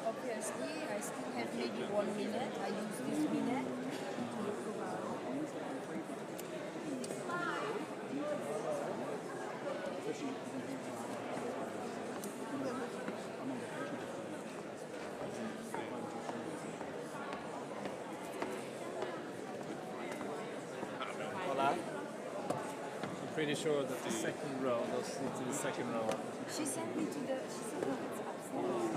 Obviously, I still have maybe 1 minute. I use this minute to look around. Hola. I'm pretty sure that the second row, those seats in the second row. She sent me to the. She said, "Oh, it's upstairs."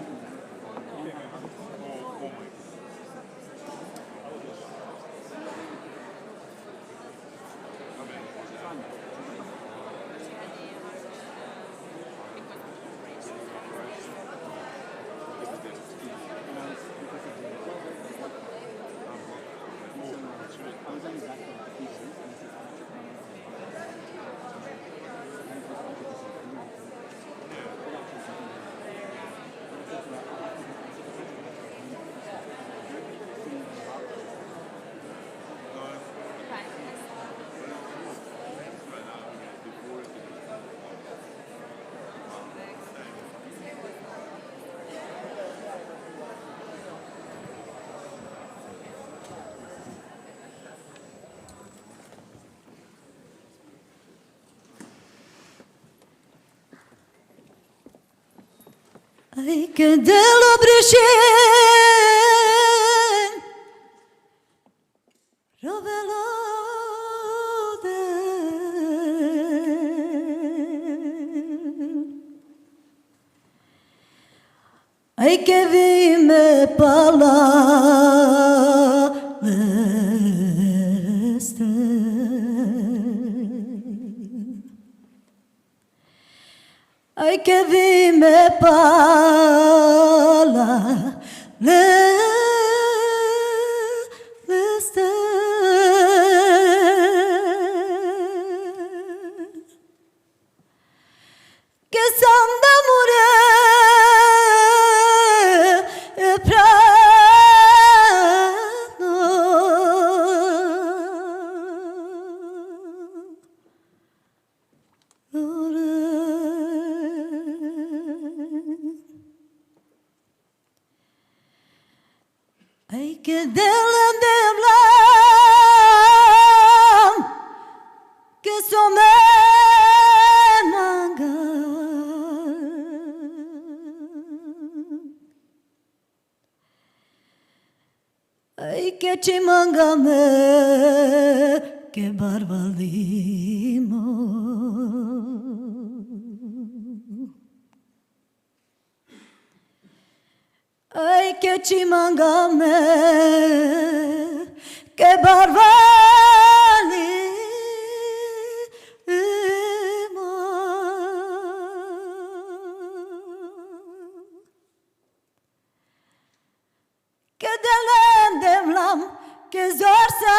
Ay, que de lo brishen rovelode ay, que vi me pala leste ay, que vi me pala leste que sanda mure prano ay, que delam que some manga ay, que chimangame que barbalimo ay, que chimangame que barbalimo que demlam que zorsa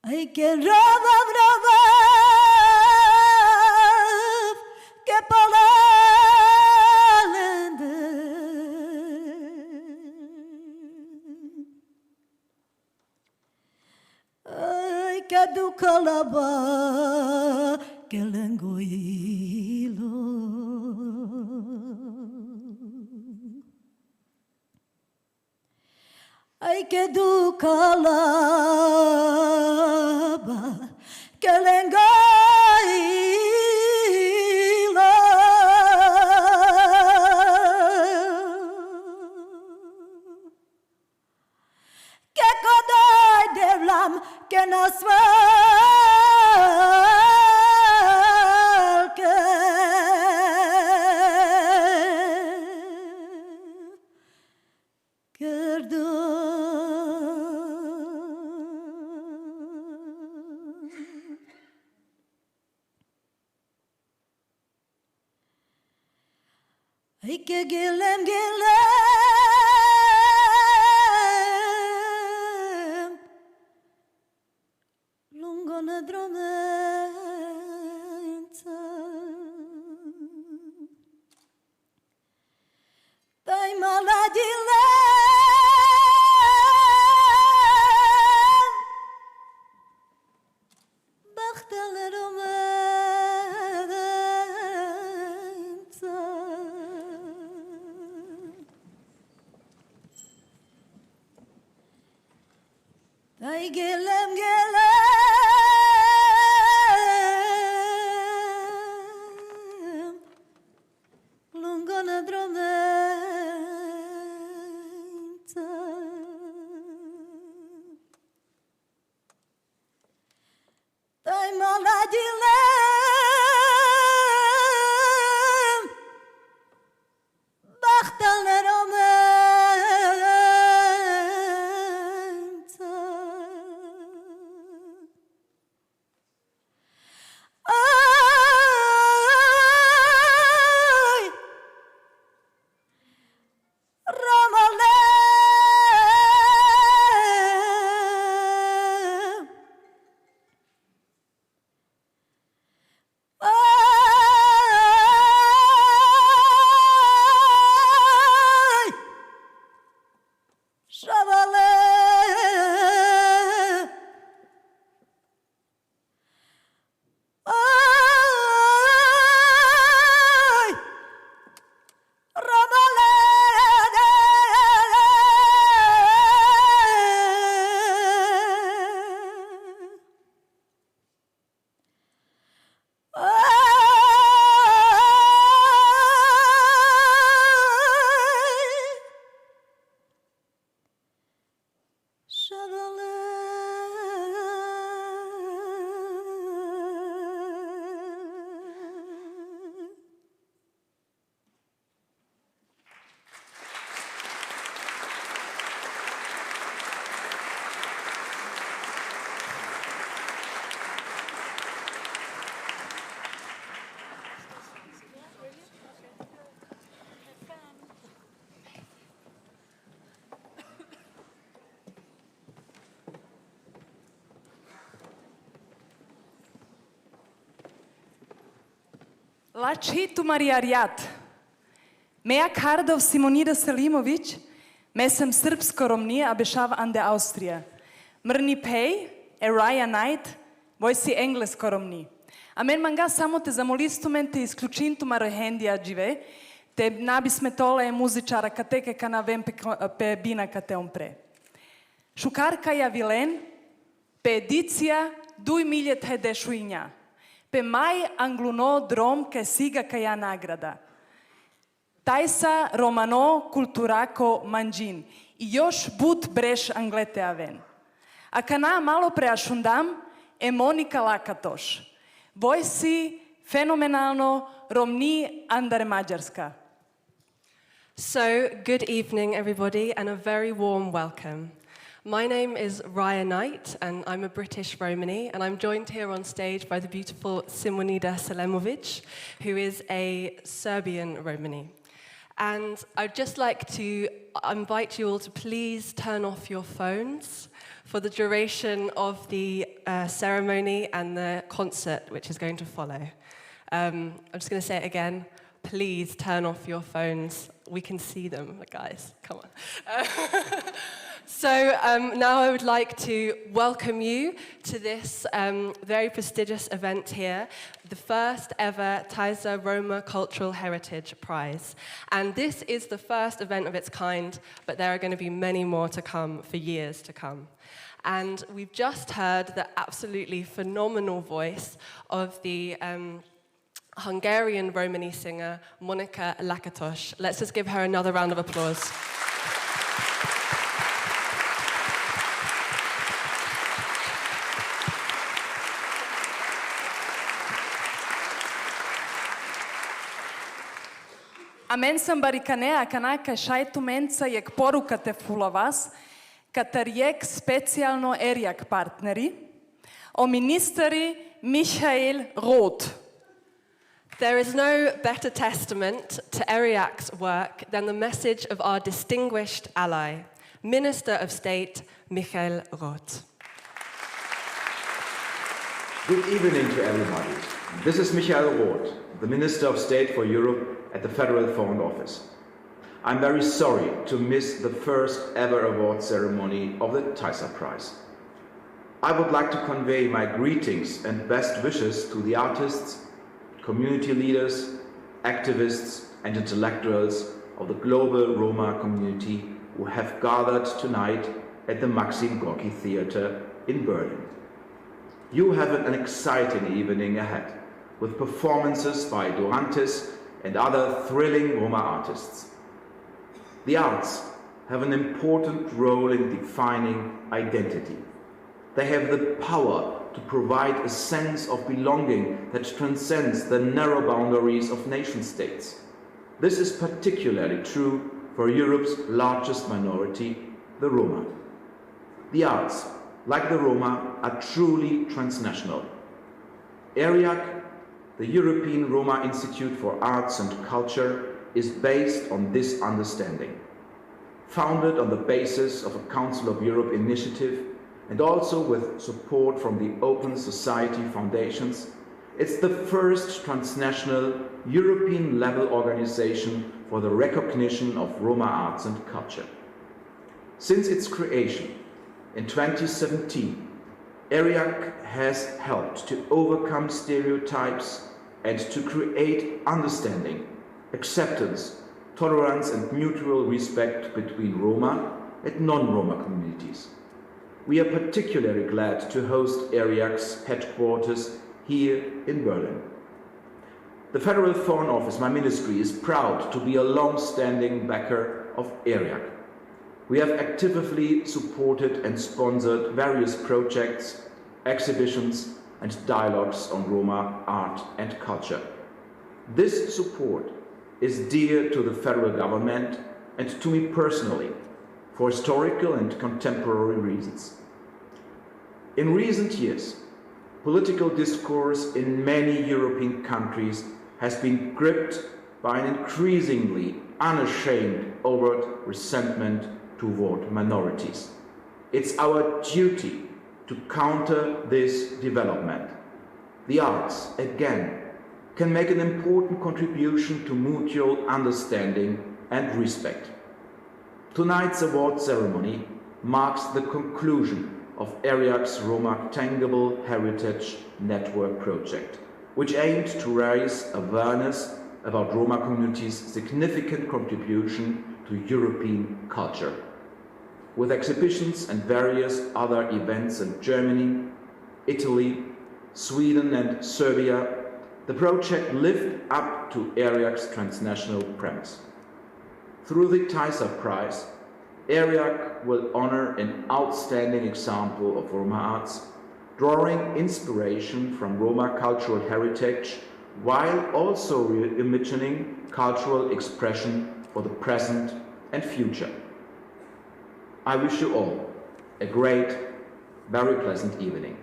ay, que roba que palende ay, que do calaba que lengoilo ay, que do calaba que lengoilo que codai devlam que nasval que Ike gillem lungo na dromenza dai maladile bachtale romenza dai gillem lungo na dromenza dai maladile bachtale romenza ai Romale ai Shavale ai Romale Lačitu Marijariat. Meja Kardov Simonida Selimović, mesem srpsko romnije abešav ande Austrija. Mrni pej, Raya Knight, vojsi englesko romni. A men manga samo te zamolistumen te isključintu marohendija džive, te nabisme tole muzičara kateke kana vem pe bina kate pre. Šukarka ja vilen, pe edicija duj miljet hede šuinja. Pe maj angluno drom ke siga kaja nagrada. Tajsa romano kulturako manđin. I još but breš anglete aven. A kana malo preašundam e Monika Lakatoš. Vojsi fenomenalno romni andar Mađarska. So, good evening, everybody, and a very warm welcome. My name is Raya Knight, and I'm a British Romani, and I'm joined here on stage by the beautiful Simonida Selimović, who is a Serbian Romani. And I'd just like to invite you all to please turn off your phones for the duration of the ceremony and the concert which is going to follow. I'm just going to say it again. Please turn off your phones. We can see them, guys. Come on. So now I would like to welcome you to this very prestigious event here, the first ever Tajsa Roma Cultural Heritage Prize. And this is the first event of its kind, but there are going to be many more to come for years to come. And we've just heard the absolutely phenomenal voice of the Hungarian Romani singer, Monika Lakatos. Let's just give her another round of applause. A men sam barikanea kanaka šajtu menca jek porukate fula vas, katar jek specijalno erjak partneri, o ministeri Michael Roth. There is no better testament to ERIAC's work than the message of our distinguished ally, Minister of State Michael Roth. Good evening to everybody. This is Michael Roth, the Minister of State for Europe at the Federal Foreign Office. I'm very sorry to miss the first ever award ceremony of the Taisa Prize. I would like to convey my greetings and best wishes to the artists, community leaders, activists and intellectuals of the global Roma community who have gathered tonight at the Maxim Gorky Theatre in Berlin. You have an exciting evening ahead with performances by Durantes and other thrilling Roma artists. The arts have an important role in defining identity. They have the power to provide a sense of belonging that transcends the narrow boundaries of nation-states. This is particularly true for Europe's largest minority, the Roma. The arts, like the Roma, are truly transnational. ERIAC, the European Roma Institute for Arts and Culture, is based on this understanding. Founded on the basis of a Council of Europe initiative and also with support from the Open Society Foundations, it's the first transnational European-level organization for the recognition of Roma arts and culture. Since its creation in 2017, ERIAC has helped to overcome stereotypes and to create understanding, acceptance, tolerance and mutual respect between Roma and non-Roma communities. We are particularly glad to host ERIAC's headquarters here in Berlin. The Federal Foreign Office, my ministry, is proud to be a long-standing backer of ERIAC. We have actively supported and sponsored various projects, exhibitions and dialogues on Roma art and culture. This support is dear to the federal government and to me personally for historical and contemporary reasons. In recent years, political discourse in many European countries has been gripped by an increasingly unashamed overt resentment toward minorities. It's our duty to counter this development. The arts, again, can make an important contribution to mutual understanding and respect. Tonight's award ceremony marks the conclusion of ERIAC's Roma Tangible Heritage Network project, which aimed to raise awareness about Roma communities' significant contribution to European culture. With exhibitions and various other events in Germany, Italy, Sweden and Serbia, the project lived up to ERIAC's transnational premise. Through the Taisa Prize, ERIAC will honor an outstanding example of Roma arts, drawing inspiration from Roma cultural heritage while also reimagining cultural expression for the present and future. I wish you all a great, very pleasant evening.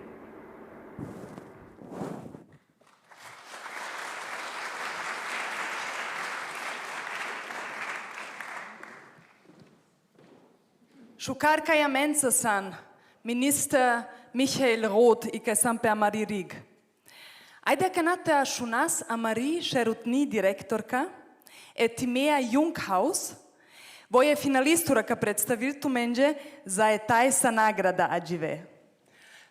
Shukarka Yamensa san, Minister Michael Roth, ike sampe Amari Rig. Ajde kanate šunas Amari šerutni direktorka, et Timea Junghaus, voje finalistura ka predstaviltu menđe za Taisa nagrada ađive.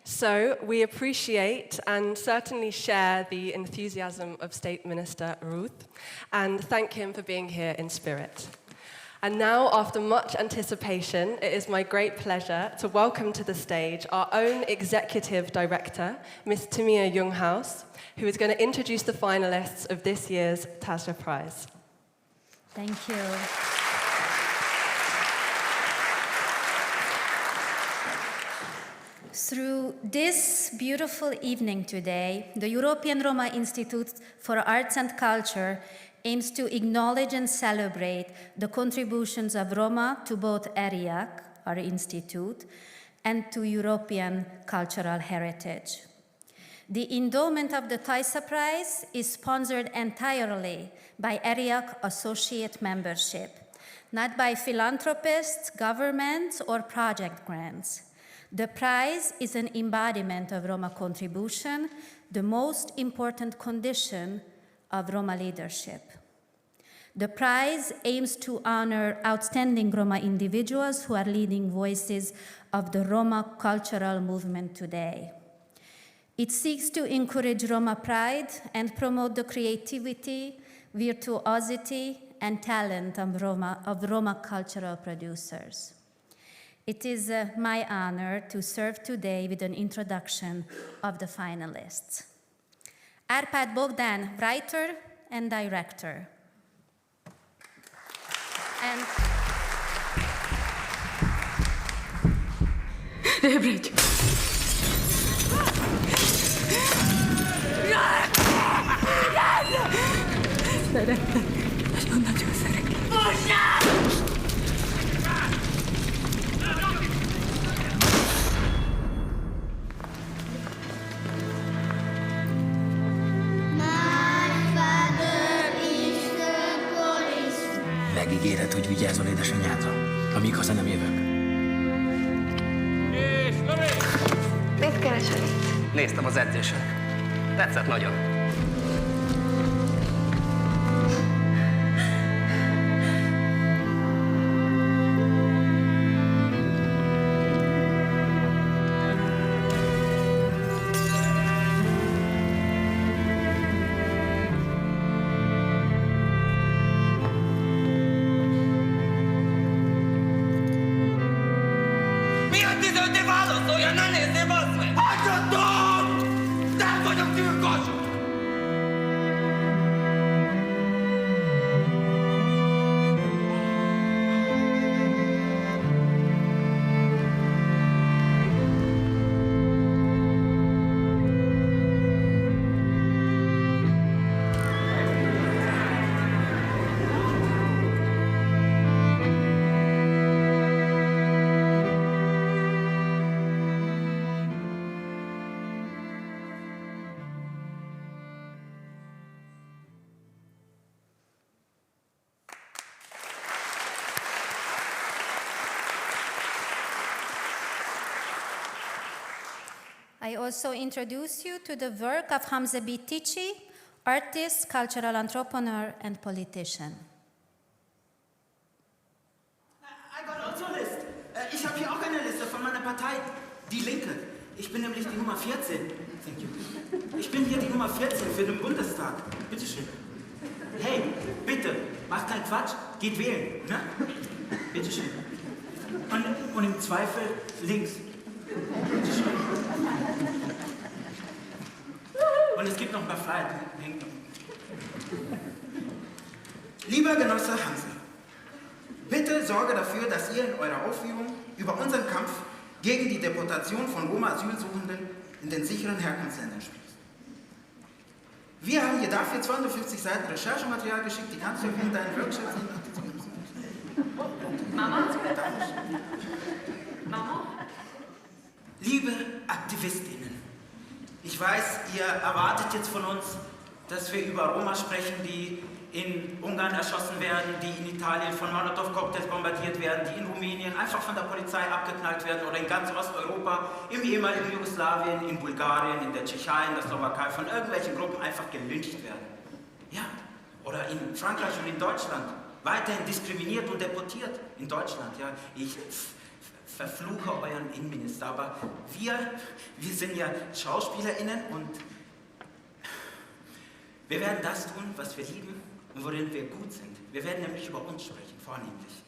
So we appreciate and certainly share the enthusiasm of State Minister Ruth and thank him for being here in spirit. And now, after much anticipation, it is my great pleasure to welcome to the stage our own Executive Director, Ms. Timea Junghaus, who is going to introduce the finalists of this year's Taisa Prize. Thank you. Through this beautiful evening today, the European Roma Institute for Arts and Culture aims to acknowledge and celebrate the contributions of Roma to both ERIAC, our institute, and to European cultural heritage. The endowment of the Taisa Prize is sponsored entirely by ERIAC associate membership, not by philanthropists, governments, or project grants. The prize is an embodiment of Roma contribution, the most important condition of Roma leadership. The prize aims to honor outstanding Roma individuals who are leading voices of the Roma cultural movement today. It seeks to encourage Roma pride and promote the creativity, virtuosity, and talent of Roma cultural producers. It is my honor to serve today with an introduction of the finalists. Arpad Bogdan, writer and director. And Megígéred, hogy vigyázol édesanyádra, amíg haza nem jövök. Mit keresel itt? Néztem az edzésen. Tetszett nagyon. I also introduce you to the work of Hamza Bitici, artist, cultural entrepreneur, and politician. I got also a list. Ich habe hier auch eine Liste von meiner Partei, die Linke. Ich bin nämlich die Nummer 14. Thank you. Ich bin hier die Nummer 14 für den Bundestag. Bitte schön. Hey, bitte, macht keinen Quatsch, geht wählen. Ne? Bitte schön. Und im Zweifel links. Bitte schön. Und es gibt noch ein paar Flyer. Lieber Genosse Hansen, bitte sorge dafür, dass ihr in eurer Aufführung über unseren Kampf gegen die Deportation von Roma-Asylsuchenden in den sicheren Herkunftsländern spricht. Wir haben dir dafür 250 Seiten Recherchematerial geschickt, die kannst du in deinen Workshops Mama? Mama? Liebe Aktivistinnen, ich weiß, ihr erwartet jetzt von uns, dass wir über Roma sprechen, die in Ungarn erschossen werden, die in Italien von Molotow-Cocktails bombardiert werden, die in Rumänien einfach von der Polizei abgeknallt werden oder in ganz Osteuropa, im ehemaligen Jugoslawien, in Bulgarien, in der Tschechei, in der Slowakei von irgendwelchen Gruppen einfach gelyncht werden. Ja, oder in Frankreich und in Deutschland, weiterhin diskriminiert und deportiert. In Deutschland, ja, ich verfluche euren Innenminister, aber wir sind ja SchauspielerInnen und wir werden das tun, was wir lieben und worin wir gut sind. Wir werden nämlich über uns sprechen, vornehmlich.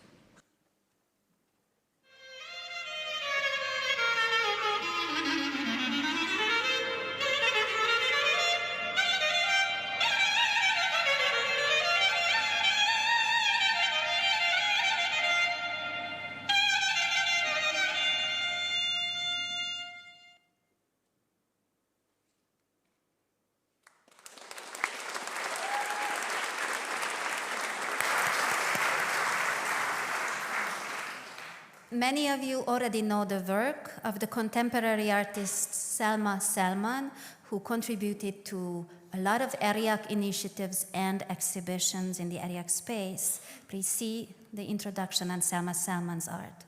Many of you already know the work of the contemporary artist Selma Selman, who contributed to a lot of ERIAC initiatives and exhibitions in the ERIAC space. Please see the introduction and Selma Salman's art.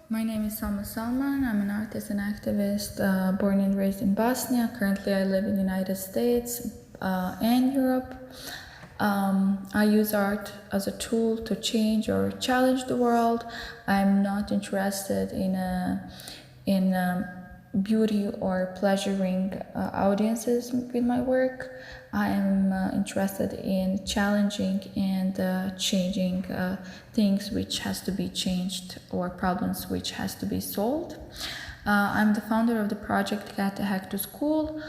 My name is Selma Salman. I'm an artist and activist born and raised in Bosnia. Currently, I live in the United States and Europe. I use art as a tool to change or challenge the world. I'm not interested in beauty or pleasuring audiences with my work. I am interested in challenging and changing things which has to be changed or problems which has to be solved. I'm the founder of the project Get the Heck to School,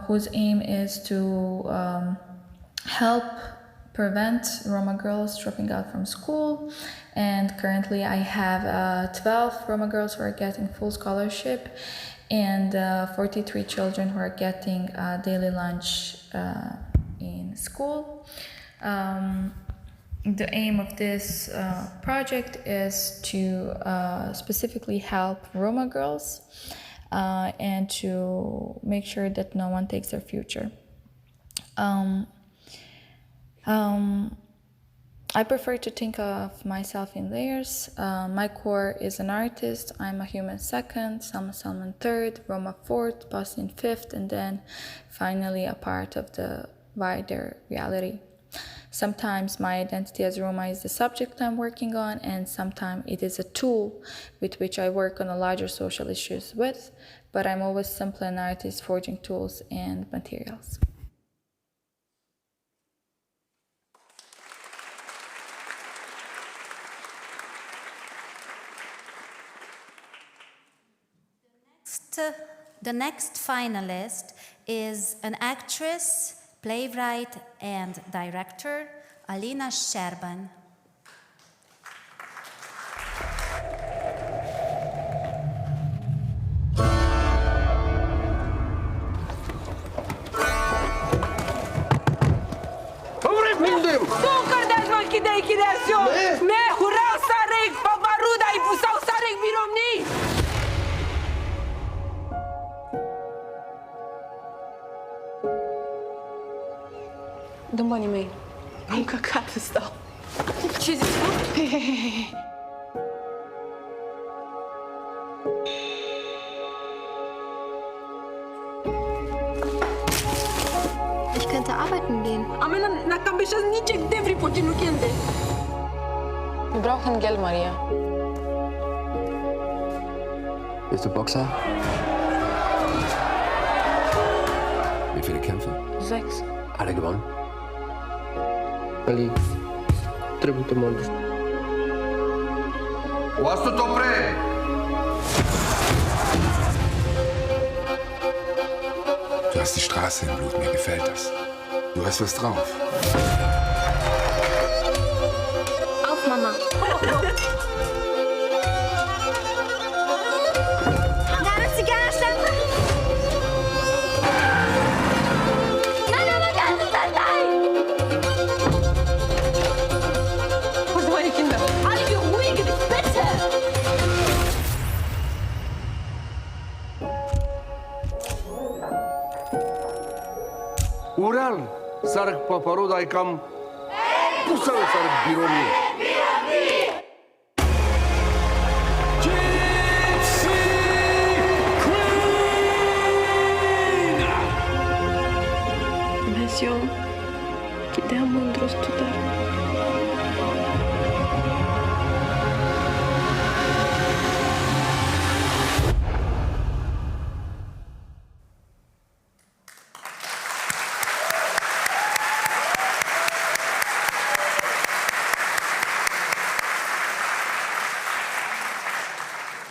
whose aim is to help prevent Roma girls dropping out from school. And currently I have 12 Roma girls who are getting full scholarship and 43 children who are getting daily lunch in school. The aim of this project is to specifically help Roma girls and to make sure that no one takes their future. I prefer to think of myself in layers. My core is an artist. I'm a human second, Selma Salman third, Roma fourth, Bosnian fifth, and then finally a part of the wider reality. Sometimes my identity as Roma is the subject I'm working on, and sometimes it is a tool with which I work on a larger social issues with, but I'm always simply an artist forging tools and materials. The next finalist is an actress, playwright, and director, Alina Sherban. Dă-mi banii mei. Am căcat să stau. Ce zici, tu? Ich könnte arbeiten gehen. Amena, na καμπίσας νίτσεκ δεν βρει ποτίνου κέντε. Wir brauchen Geld, Maria. Bist du Boxer? Wie viele Kämpfe? 6. Alle gewonnen? Ali, trebuie să mă duc. Was du dobre? Du hast die Straße im Blut, mir gefällt das. Du hast was drauf. Auf, Mama. Ural, sarg paparuda i kam pusał sarg biromi. Mes jau kitiem mandros tudar.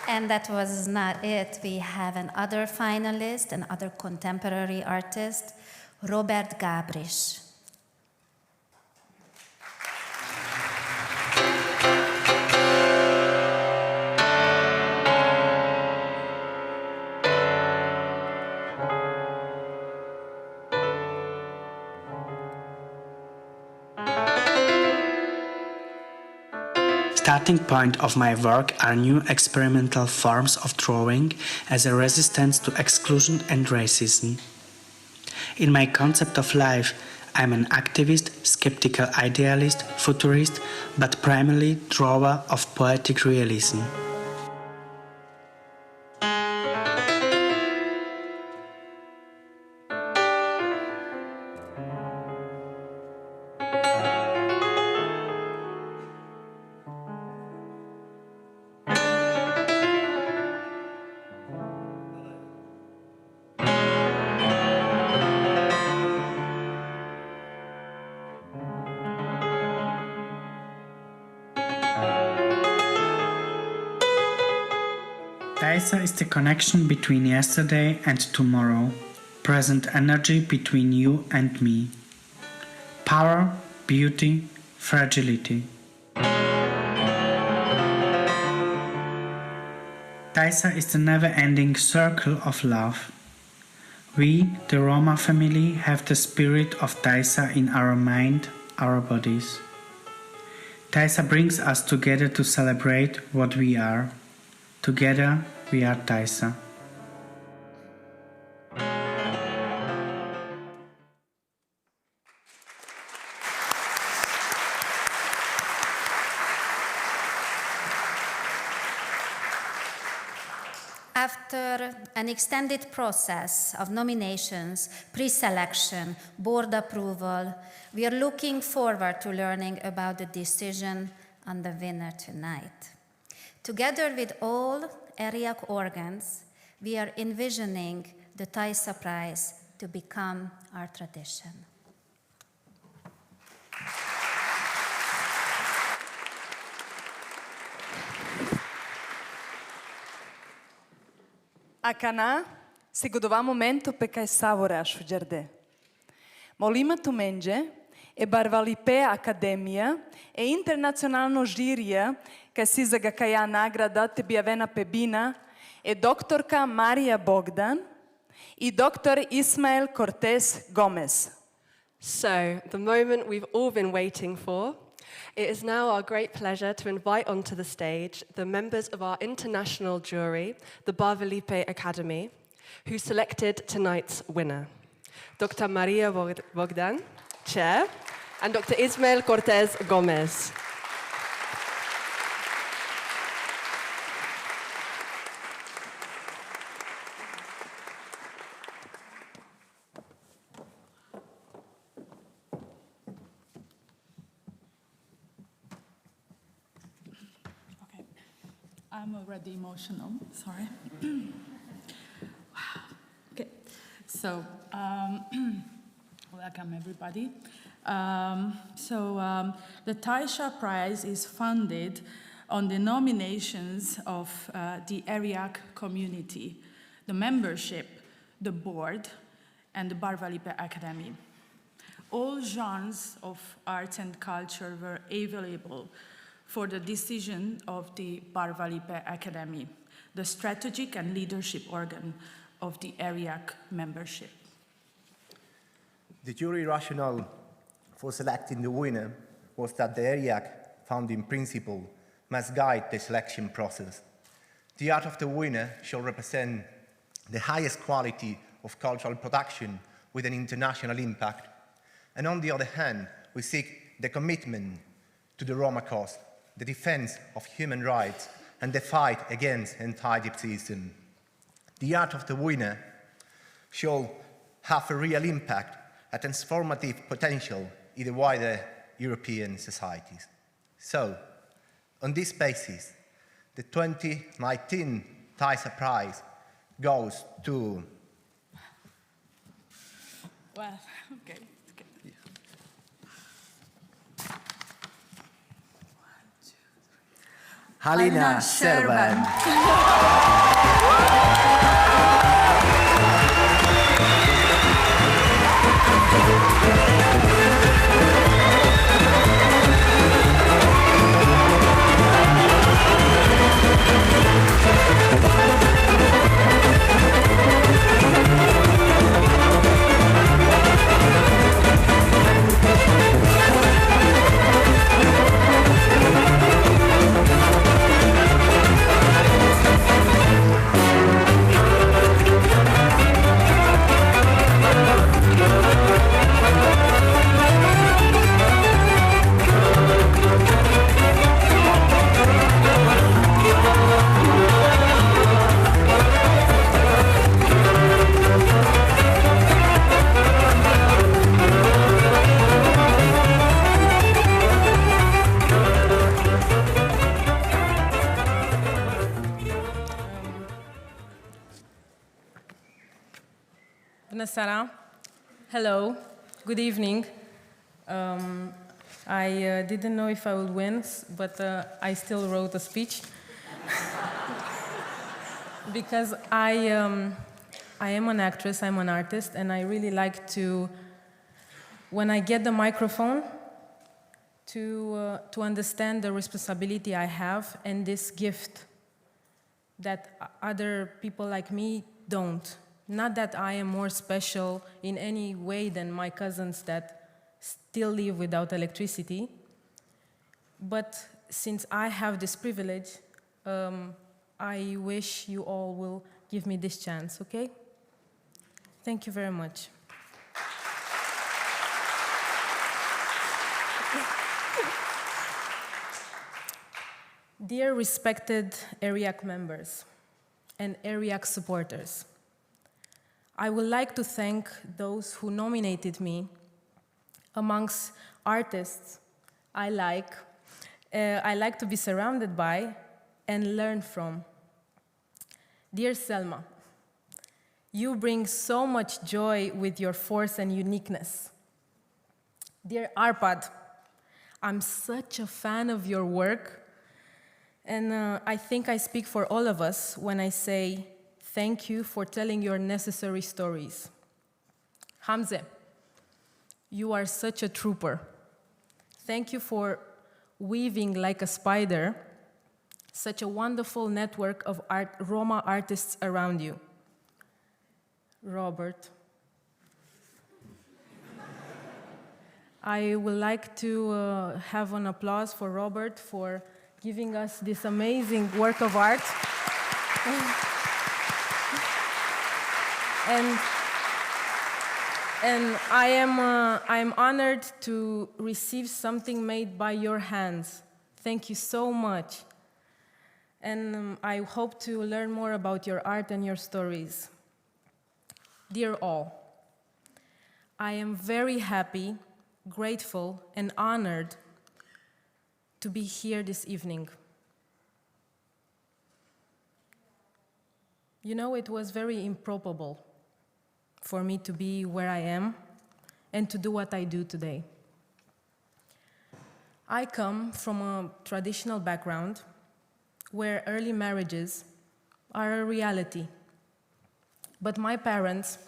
And that was not it. We have another finalist, another contemporary artist, Robert Gabriš. starting point of my work are new experimental forms of drawing as a resistance to exclusion and racism. In my concept of life, I'm an activist, skeptical idealist, futurist, but primarily drawer of poetic realism. Taisa is the connection between yesterday and tomorrow, present energy between you and me. Power, beauty, fragility. Taisa is the never-ending circle of love. We, the Roma family, have the spirit of Taisa in our mind, our bodies. Taisa brings us together to celebrate what we are. Together, we are Taisa. After an extended process of nominations, pre-selection, board approval, we are looking forward to learning about the decision on the winner tonight. Together with all ERIAC organs, we are envisioning the Taisa Prize to become our tradition. Acana, sigudova momento pe kai savore ashujerde. Molima tu menge, e barvalipe Academia, e internacionalno žirija, kaj si za ga kaja nagrada te bijavena pebina, e doktorka Marija Bogdan i doktor Ismael Cortez Gomez. So, the moment we've all been waiting for, it is now our great pleasure to invite onto the stage the members of our international jury, the Bar Felipe Academy, who selected tonight's winner. Dr. Maria Bogdan, Chair, and Dr. Ismael Cortez Gomez. I'm already emotional, sorry. Wow. Okay, so welcome everybody. The Taisa Prize is funded on the nominations of the ERIAC community, the membership, the board, and the Bar Felipe Academy. All genres of arts and culture were available for the decision of the Bar Felipe Academy, the strategic and leadership organ of the ERIAC membership. The jury rationale for selecting the winner was that the ERIAC founding principle must guide the selection process. The art of the winner shall represent the highest quality of cultural production with an international impact. And on the other hand, we seek the commitment to the Roma cause, the defense of human rights, and the fight against anti-Gypsyism. The art of the winner shall have a real impact, a transformative potential in the wider European societies. So, on this basis, the 2019 Taisa Prize goes to... Well, okay. Halina Serban. Bună seara. Hello. Good evening. I didn't know if I would win, but I still wrote a speech. Because I am an actress, I'm an artist, and I really like to, when I get the microphone, to understand the responsibility I have and this gift that other people like me don't. Not that I am more special in any way than my cousins that still live without electricity, but since I have this privilege, I wish you all will give me this chance, okay? Thank you very much. Dear respected ERIAC members and ERIAC supporters, I would like to thank those who nominated me amongst artists I like to be surrounded by and learn from. Dear Selma, you bring so much joy with your force and uniqueness. Dear Arpad, I'm such a fan of your work, and I think I speak for all of us when I say thank you for telling your necessary stories. Hamze, you are such a trooper. Thank you for weaving like a spider such a wonderful network of Roma artists around you. Robert, I would like to have an applause for Robert for giving us this amazing work of art. And I am honored to receive something made by your hands. Thank you so much. And I hope to learn more about your art and your stories. Dear all, I am very happy, grateful, and honored to be here this evening. You know, it was very improbable for me to be where I am and to do what I do today. I come from a traditional background where early marriages are a reality. But my parents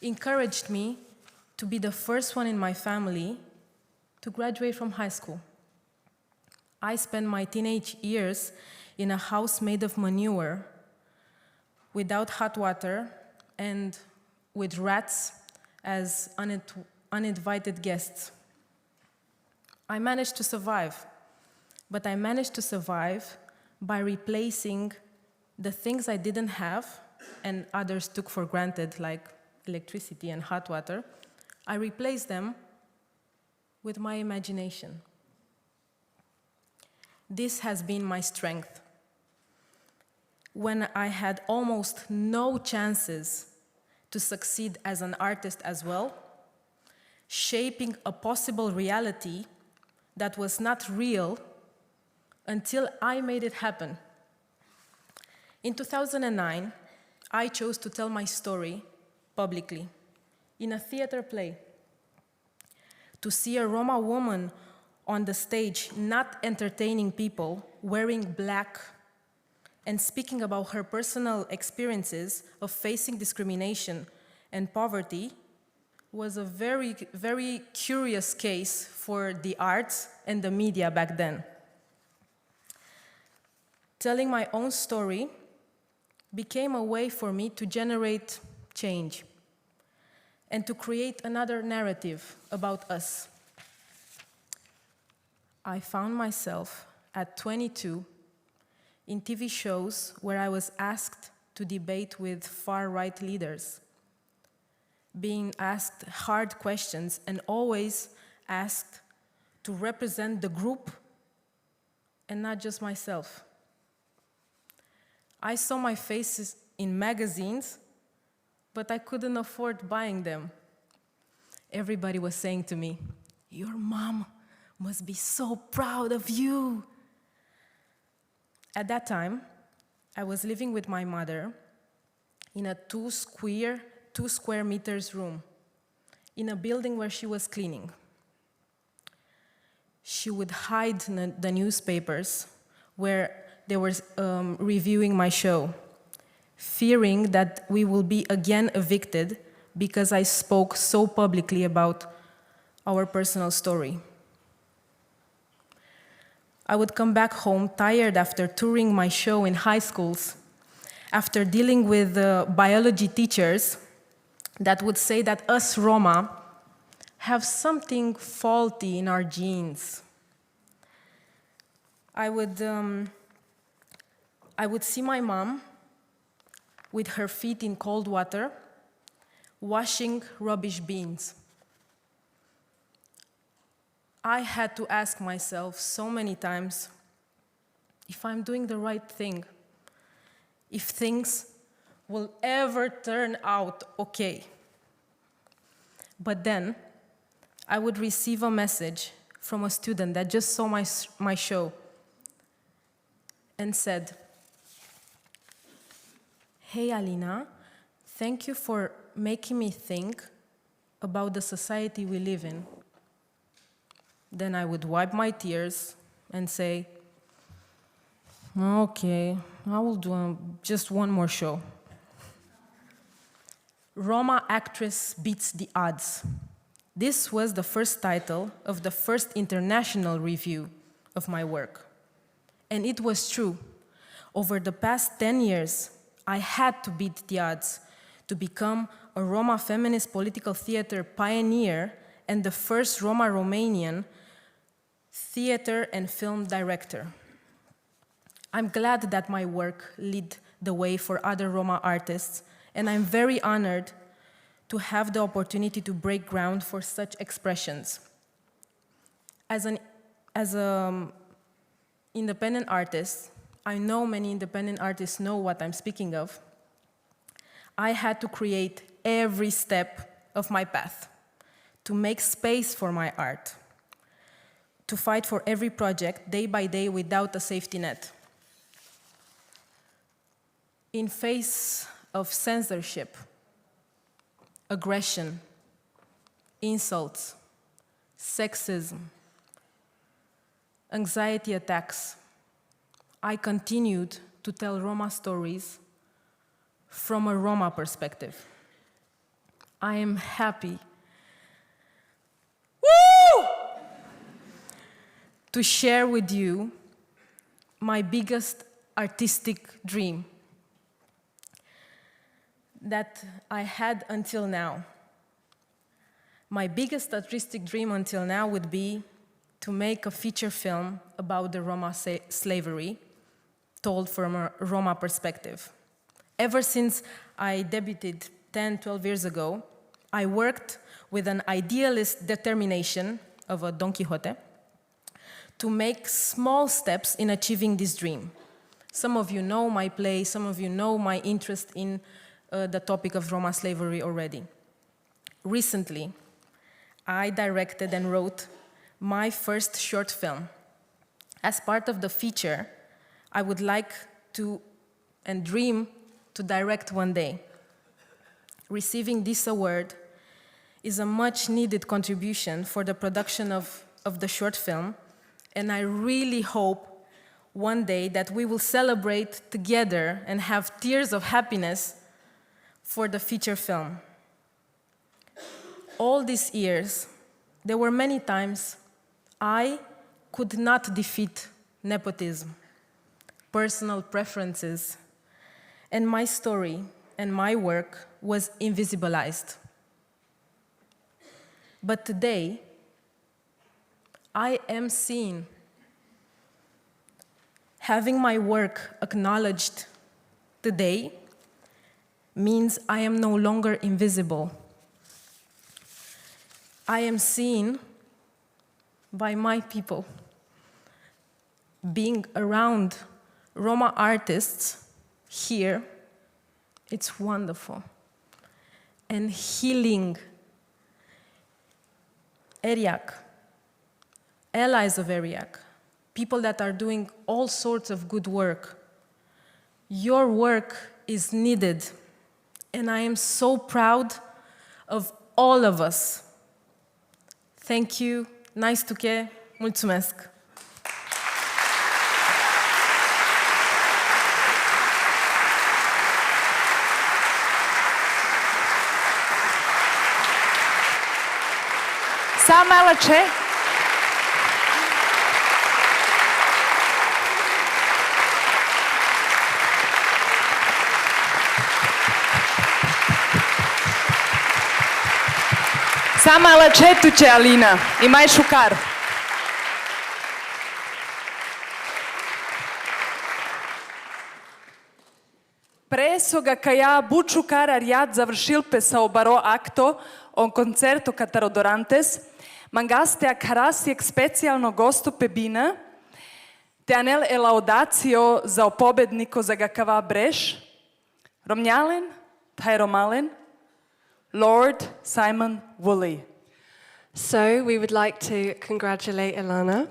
encouraged me to be the first one in my family to graduate from high school. I spent my teenage years in a house made of manure, without hot water, and with rats as uninvited guests. I managed to survive, but I managed to survive by replacing the things I didn't have and others took for granted, like electricity and hot water. I replaced them with my imagination. This has been my strength. When I had almost no chances to succeed as an artist as well, shaping a possible reality that was not real until I made it happen. In 2009, I chose to tell my story publicly in a theater play. To see a Roma woman on the stage not entertaining people, wearing black, and speaking about her personal experiences of facing discrimination and poverty was a very, very curious case for the arts and the media back then. Telling my own story became a way for me to generate change and to create another narrative about us. I found myself at 22 in TV shows where I was asked to debate with far-right leaders, being asked hard questions and always asked to represent the group and not just myself. I saw my faces in magazines, but I couldn't afford buying them. Everybody was saying to me, "Your mom must be so proud of you." At that time, I was living with my mother in a 2 square 2 square meters room in a building where she was cleaning. She would hide the newspapers where they were reviewing my show, fearing that we will be again evicted because I spoke so publicly about our personal story. I would come back home tired after touring my show in high schools, after dealing with biology teachers that would say that us Roma have something faulty in our genes. I would see my mom with her feet in cold water, washing rubbish bins. I had to ask myself so many times if I'm doing the right thing, if things will ever turn out okay. But then I would receive a message from a student that just saw my show and said, "Hey Alina, thank you for making me think about the society we live in." Then I would wipe my tears and say, "Okay, I will do just one more show." Roma actress beats the odds. This was the first title of the first international review of my work. And it was true. Over the past 10 years, I had to beat the odds to become a Roma feminist political theater pioneer and the first Roma-Romanian theater and film director. I'm glad that my work led the way for other Roma artists, and I'm very honored to have the opportunity to break ground for such expressions. As an independent artist, I know many independent artists know what I'm speaking of. I had to create every step of my path, to make space for my art, to fight for every project day by day without a safety net. In face of censorship, aggression, insults, sexism, anxiety attacks, I continued to tell Roma stories from a Roma perspective. I am happy to share with you my biggest artistic dream that I had until now. My biggest artistic dream until now would be to make a feature film about the Roma slavery, told from a Roma perspective. Ever since I debuted 10, 12 years ago, I worked with an idealist determination of a Don Quixote to make small steps in achieving this dream. Some of you know my play, some of you know my interest in the topic of Roma slavery already. Recently, I directed and wrote my first short film. As part of the feature, I would like to and dream to direct one day. Receiving this award is a much needed contribution for the production of the short film, and I really hope one day that we will celebrate together and have tears of happiness for the feature film. All these years, there were many times I could not defeat nepotism, personal preferences, and my story and my work was invisibilized. But today, I am seen. Having my work acknowledged today means I am no longer invisible. I am seen by my people. Being around Roma artists here, it's wonderful. And healing. ERIAC, allies of ERIAC, people that are doing all sorts of good work. Your work is needed and I am so proud of all of us. Thank you. Nice to care. Mulțumesc. Sama ce? Sama la ce tu ce, Alina? I mai šukar. Pre so ga kaja bučukar arjat završil pesao baro acto on concerto Catarodorantes, mangaste a karasijek specijalno gosto pebina, te anel e laudacio za opobedniko za ga kava breš, romnjalen, taj romalen, Lord Simon Woolley. So we would like to congratulate Ilana,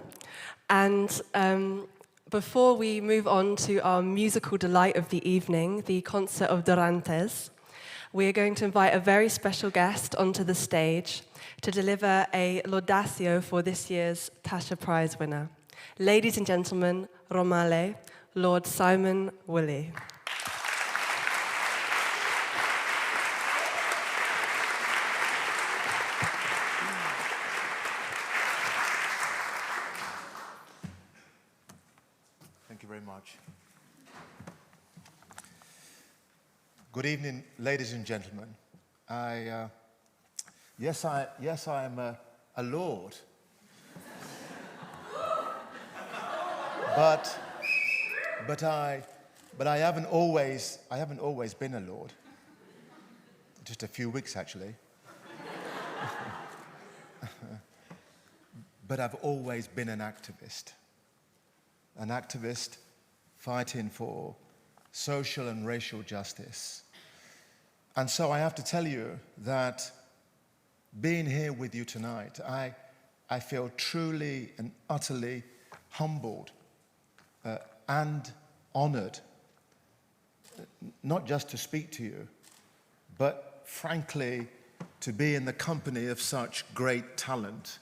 and before we move on to our musical delight of the evening, the concert of Dorantes, we are going to invite a very special guest onto the stage to deliver a laudatio for this year's Tasha Prize winner. Ladies and gentlemen, Romale, Lord Simon Woolley. Thank you very much. Good evening, ladies and gentlemen. Yes, I am a lord. but I haven't always been a lord. Just a few weeks, actually. But I've always been an activist. An activist fighting for social and racial justice. And so I have to tell you that being here with you tonight, I feel truly and utterly humbled and honored, not just to speak to you, but frankly, to be in the company of such great talent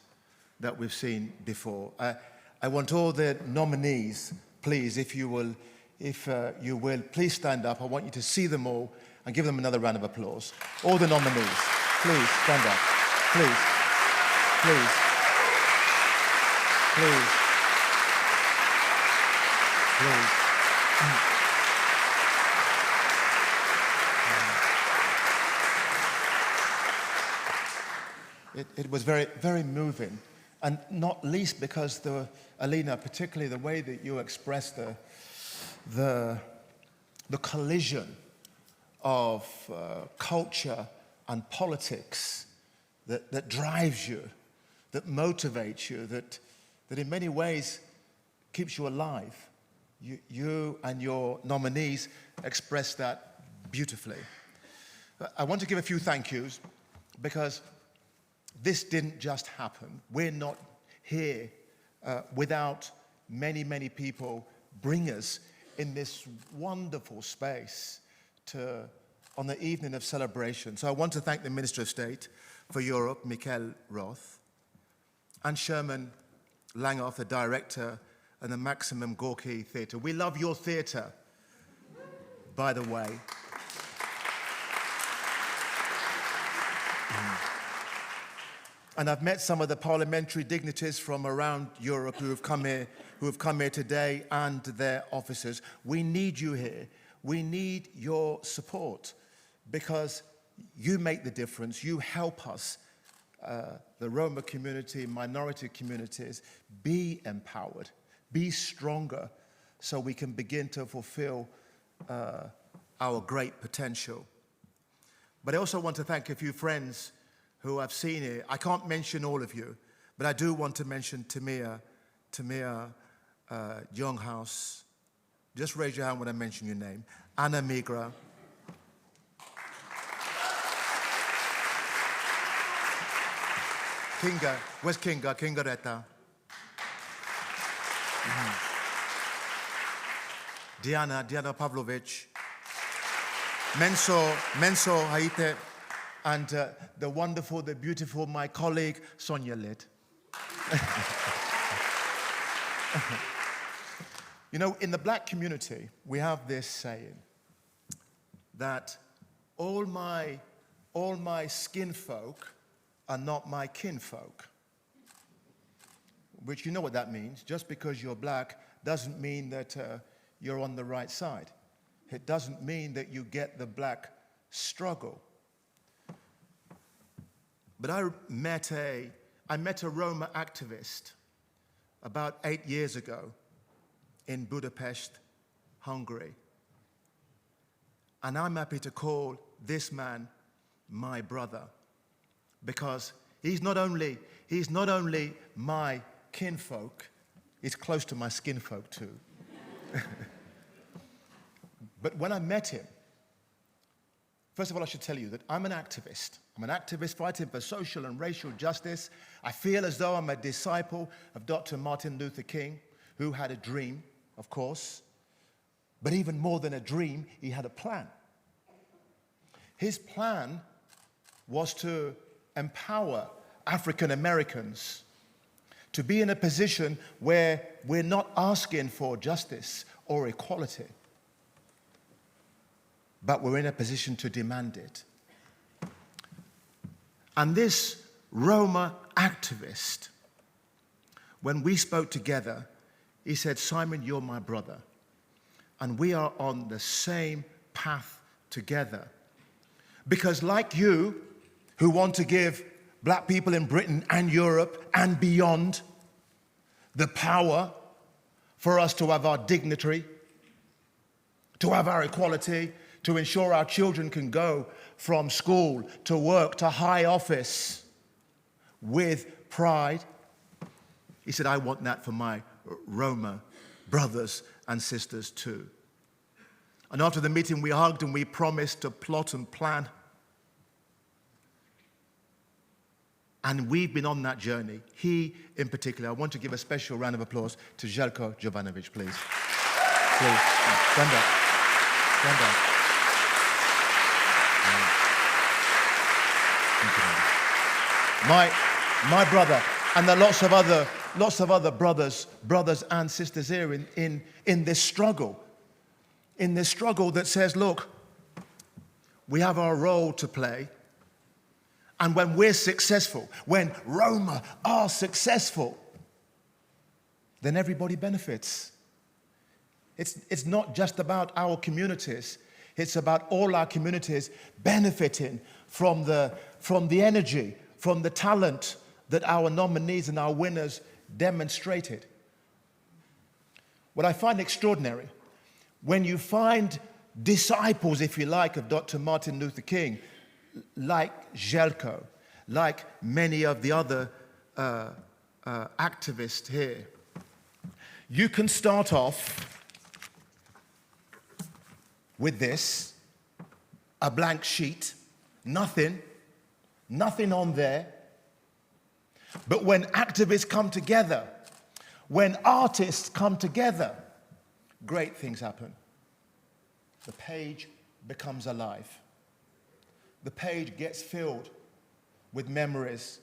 that we've seen before. I want all the nominees, please, if you will, please stand up. I want you to see them all and give them another round of applause. All the nominees, please stand up. Please, please, please, please. It was very, very moving. And not least because, Alina, particularly the way that you expressed the collision of culture and politics that drives you, that motivates you, that in many ways keeps you alive. You and your nominees expressed that beautifully. I want to give a few thank yous because this didn't just happen. We're not here without many, many people bring us in this wonderful space on the evening of celebration. So I want to thank the Minister of State for Europe, Mikkel Roth, and Sherman Langhoff, the director of the Maximum Gorky Theatre. We love your theatre, by the way. And I've met some of the parliamentary dignitaries from around Europe who have come here today, and their officers. We need you here. We need your support because you make the difference. You help us, the Roma community, minority communities, be empowered, be stronger, so we can begin to fulfill our great potential. But I also want to thank a few friends who I've seen here. I can't mention all of you, but I do want to mention Tamir Younghouse. Just raise your hand when I mention your name. Anna Migra. Kinga, where's Kinga? Kinga Reta. Diana Pavlovich. Menso Haite, and the wonderful, the beautiful, my colleague, Sonia Lid. You know, in the black community, we have this saying that all my skin folk are not my kinfolk. Which you know what that means. Just because you're black doesn't mean that you're on the right side. It doesn't mean that you get the black struggle. But I met a Roma activist about 8 years ago in Budapest, Hungary. And I'm happy to call this man my brother, because he's not only my kinfolk, he's close to my skinfolk too. But when I met him, first of all, I should tell you that I'm an activist. I'm an activist fighting for social and racial justice. I feel as though I'm a disciple of Dr. Martin Luther King, who had a dream, of course. But even more than a dream, he had a plan. His plan was to empower African Americans to be in a position where we're not asking for justice or equality, but we're in a position to demand it. And this Roma activist, when we spoke together, he said, "Simon, you're my brother, and we are on the same path together. Because like you, who want to give black people in Britain and Europe and beyond the power for us to have our dignity, to have our equality, to ensure our children can go from school to work to high office with pride." He said, "I want that for my Roma brothers and sisters too." And after the meeting, we hugged and we promised to plot and plan. And we've been on that journey. He, in particular, I want to give a special round of applause to Željko Jovanović, please. Please, stand up. Stand up. My brother, and there are lots of other brothers and sisters here in this struggle. In this struggle that says, look, we have our role to play. And when we're successful, when Roma are successful, then everybody benefits. It's not just about our communities. It's about all our communities benefiting from the energy, from the talent that our nominees and our winners demonstrated. What I find extraordinary, when you find disciples, if you like, of Dr. Martin Luther King, like Željko, like many of the other activists here, you can start off with this, a blank sheet, nothing on there. But when activists come together, when artists come together, great things happen. The page becomes alive. The page gets filled with memories,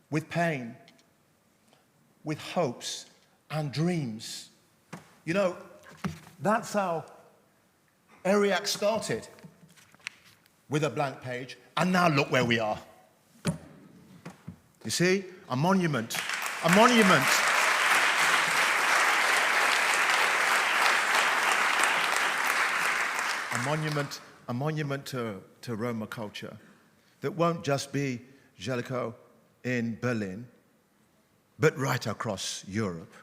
with pain, with hopes and dreams. You know, that's how ERIAC started, with a blank page, and now look where we are. You see, a monument, a monument. A monument to Roma culture that won't just be Željko in Berlin, but right across Europe,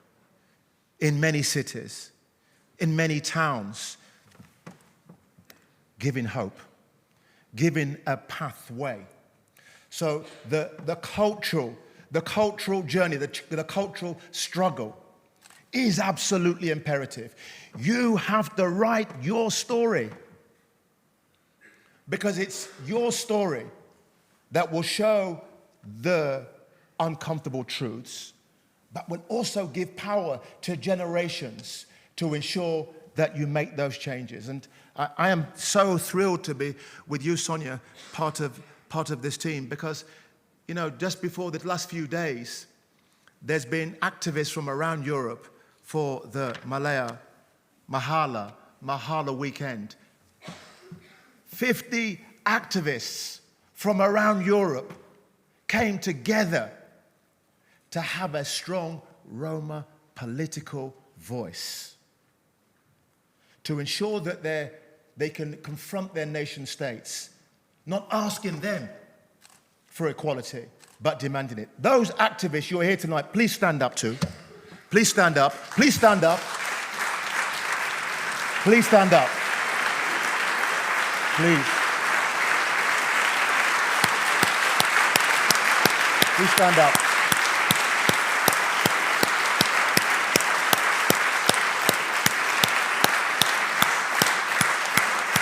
in many cities, in many towns, giving hope, giving a pathway. So the cultural journey, the cultural struggle is absolutely imperative. You have to write your story, because it's your story that will show the uncomfortable truths, but will also give power to generations to ensure that you make those changes. And I am so thrilled to be with you, Sonia, part of this team, because, you know, just before the last few days, there's been activists from around Europe for the Mahala weekend. 50 activists from around Europe came together to have a strong Roma political voice, to ensure that they can confront their nation states, not asking them for equality, but demanding it. Those activists you're here tonight, please stand up too. Please stand up. Please stand up. Please stand up. Please. Please stand up.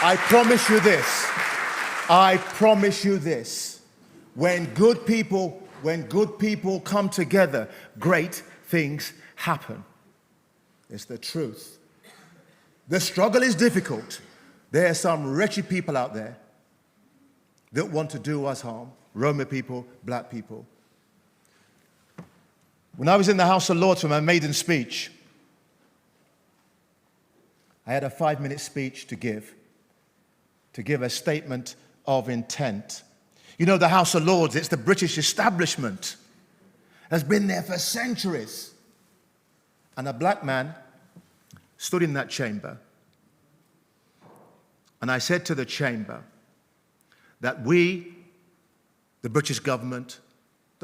I promise you this. I promise you this. When good people come together, great things happen. It's the truth. The struggle is difficult. There are some wretched people out there that want to do us harm. Roma people, black people. When I was in the House of Lords for my maiden speech, I had a 5-minute speech to give a statement of intent. You know, the House of Lords, it's the British establishment. Has been there for centuries. And a black man stood in that chamber. And I said to the chamber that we, the British government,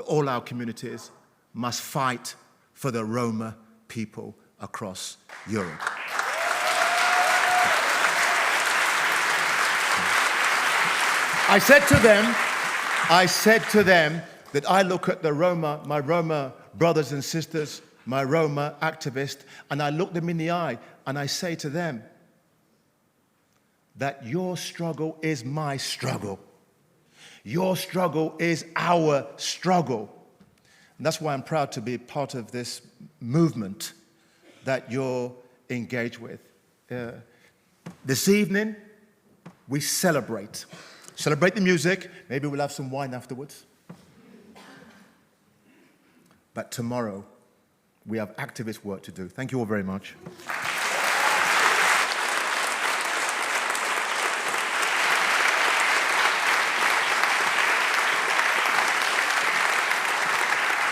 all our communities, must fight for the Roma people across Europe. I said to them that I look at the Roma, my Roma brothers and sisters, my Roma activists, and I look them in the eye and I say to them that your struggle is my struggle. Your struggle is our struggle. And that's why I'm proud to be part of this movement that you're engaged with. This evening, we celebrate. Celebrate the music. Maybe we'll have some wine afterwards. But tomorrow, we have activist work to do. Thank you all very much.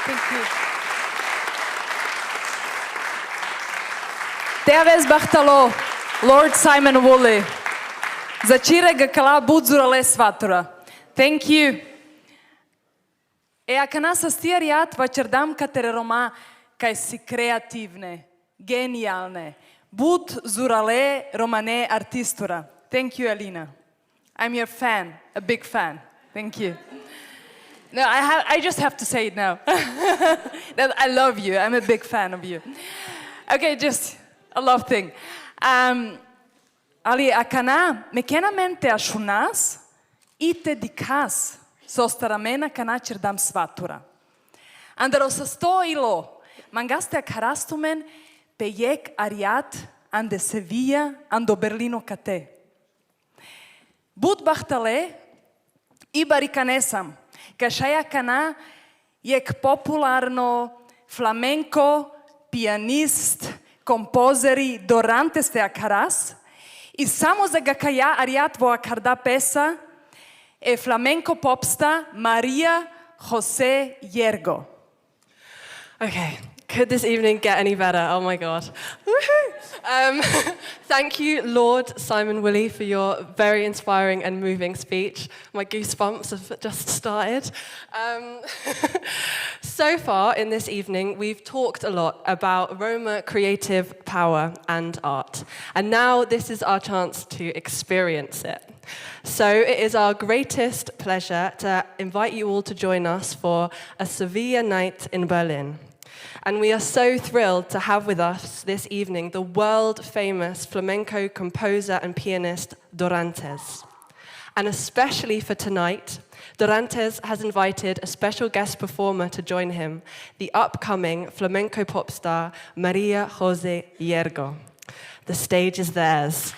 Thank you. Teves Bartalo, Lord Simon Woolley. Zacirega kala budzura les vatura. Thank you. E a canasa stiariat vacherdam katere Roma kai si kreativne, genialne. Bud zurale romane artistura. Thank you, Alina. I'm your fan, a big fan. Thank you. No, I just have to say it now. That I love you. I'm a big fan of you. Okay, just a love thing. Ali akana mekenamente ashunas ite dikas sostaramena kana cirdam svatura. Andaro sasto ilo mangaste akarastumen pejek ariat ande Sevilla ando Berlino kate. Bud bachtale ibarikanesam kashaya kana jek popularno flamenco pianist kompozeri Dorantes te akaras. I samo za gakaja ariat vo akarda pesa e flamenco popsta Maria Jose Yergo. Okay, could this evening get any better? Oh my God. Thank you, Lord Simon Woolley, for your very inspiring and moving speech. My goosebumps have just started. So far in this evening, we've talked a lot about Roma creative power and art. And now this is our chance to experience it. So it is our greatest pleasure to invite you all to join us for a Sevilla night in Berlin. And we are so thrilled to have with us this evening the world-famous flamenco composer and pianist Dorantes. And especially for tonight, Dorantes has invited a special guest performer to join him, the upcoming flamenco pop star Maria Jose Yergo. The stage is theirs.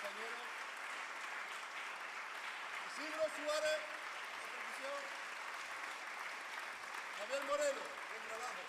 compañero. Isidro Suárez, de percusión. Javier Moreno, buen trabajo.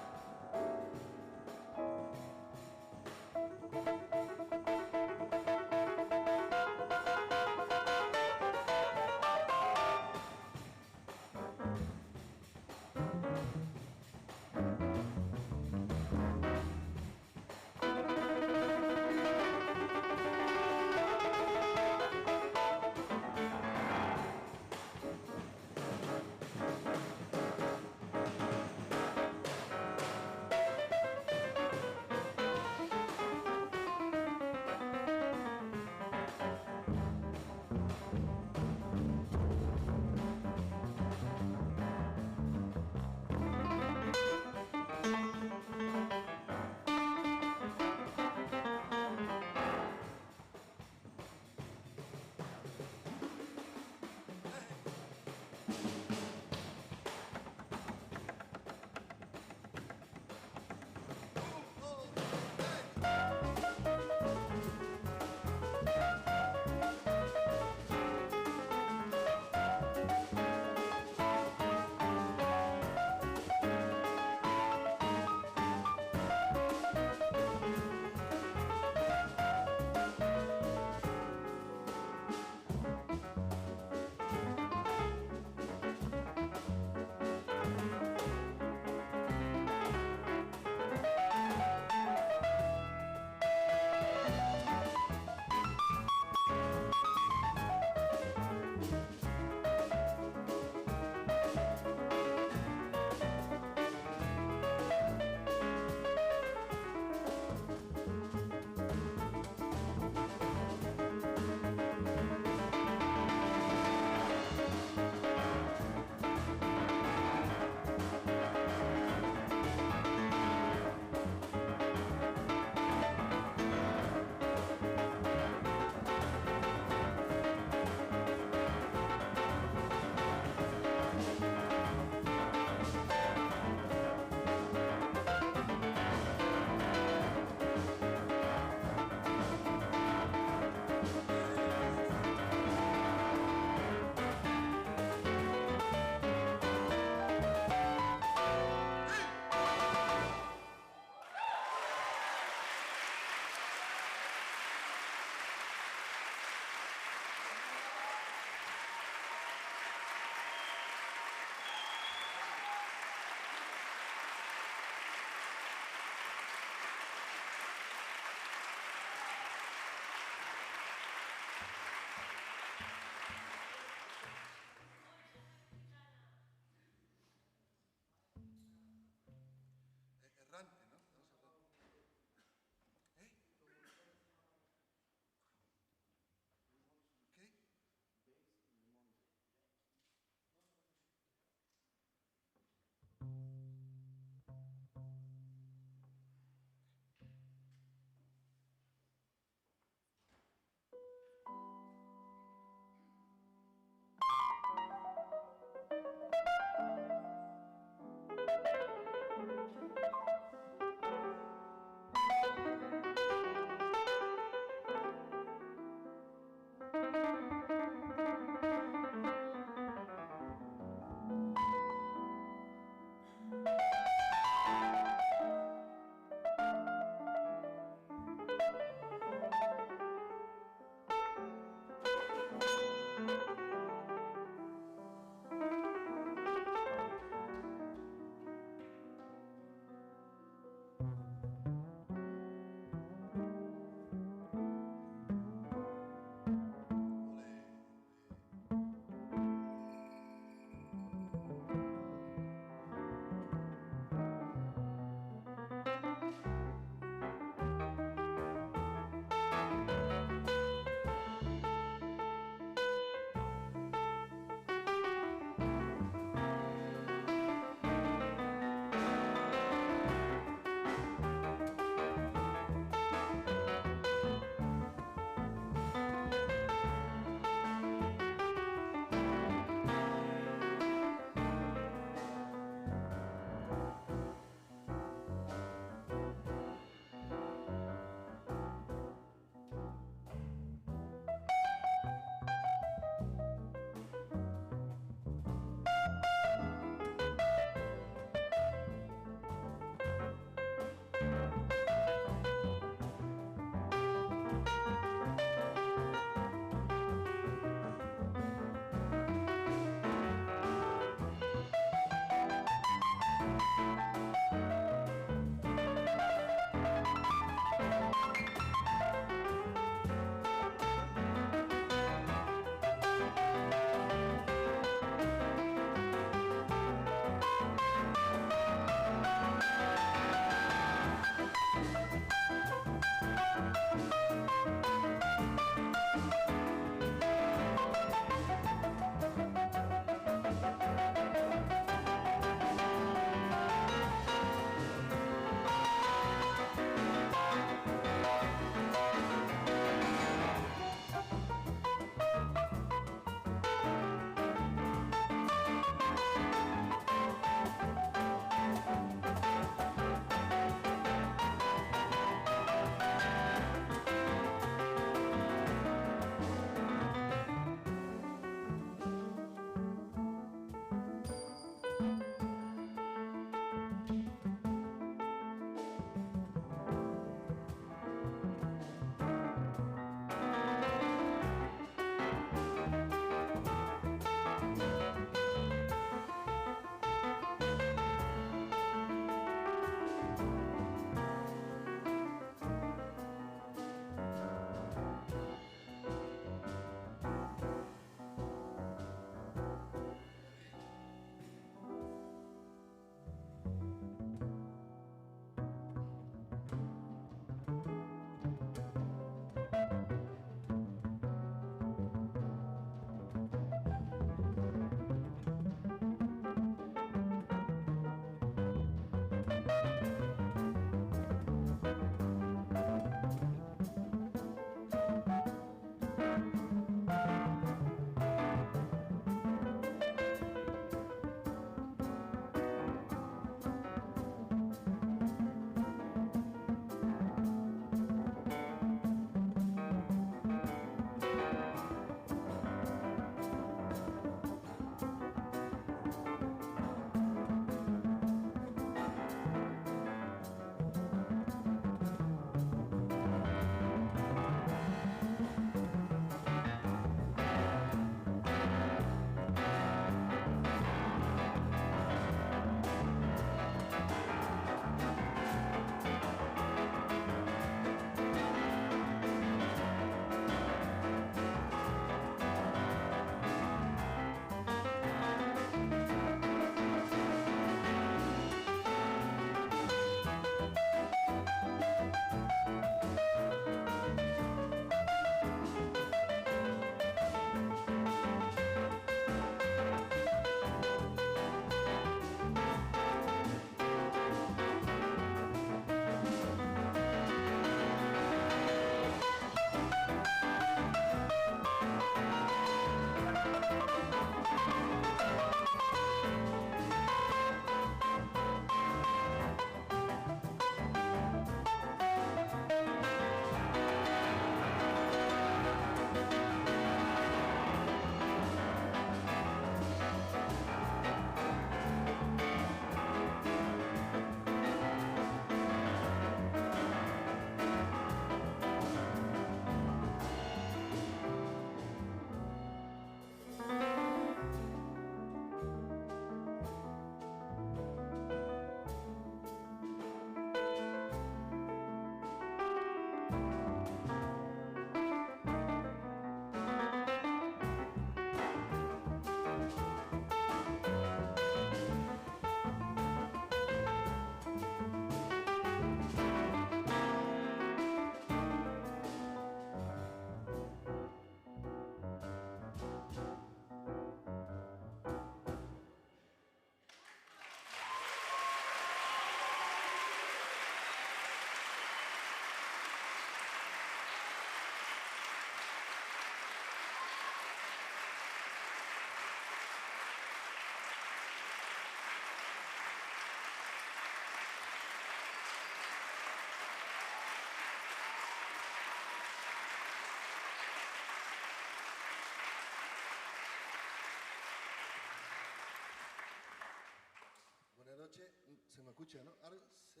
me escucha, ¿no? Ahora sí.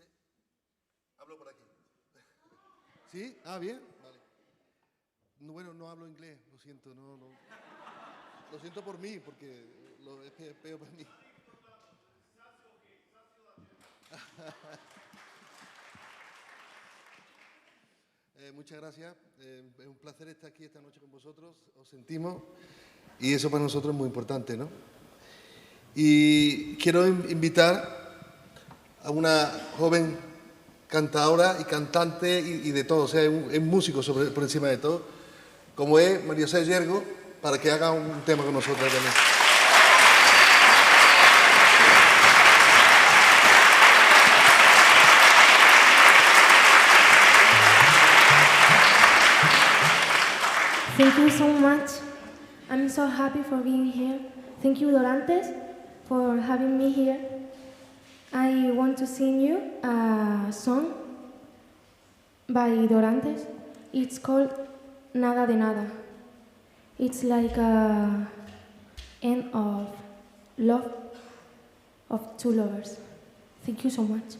Hablo por aquí. ¿Sí? Ah, bien. Vale. No, bueno, no hablo inglés, lo siento, no. Lo siento por mí, porque es peor para mí. Muchas gracias. Es un placer estar aquí esta noche con vosotros. Os sentimos. Y eso para nosotros es muy importante, ¿no? Y quiero invitar a una joven cantadora y cantante y de todo, o sea, es músico por encima de todo, como es María José Yergo, para que haga un tema con nosotros también. Thank you so much. I'm so happy for being here. Thank you, Dorantes, for having me here. I want to sing you a song by Dorantes. It's called Nada de Nada. It's like a end of love of two lovers. Thank you so much.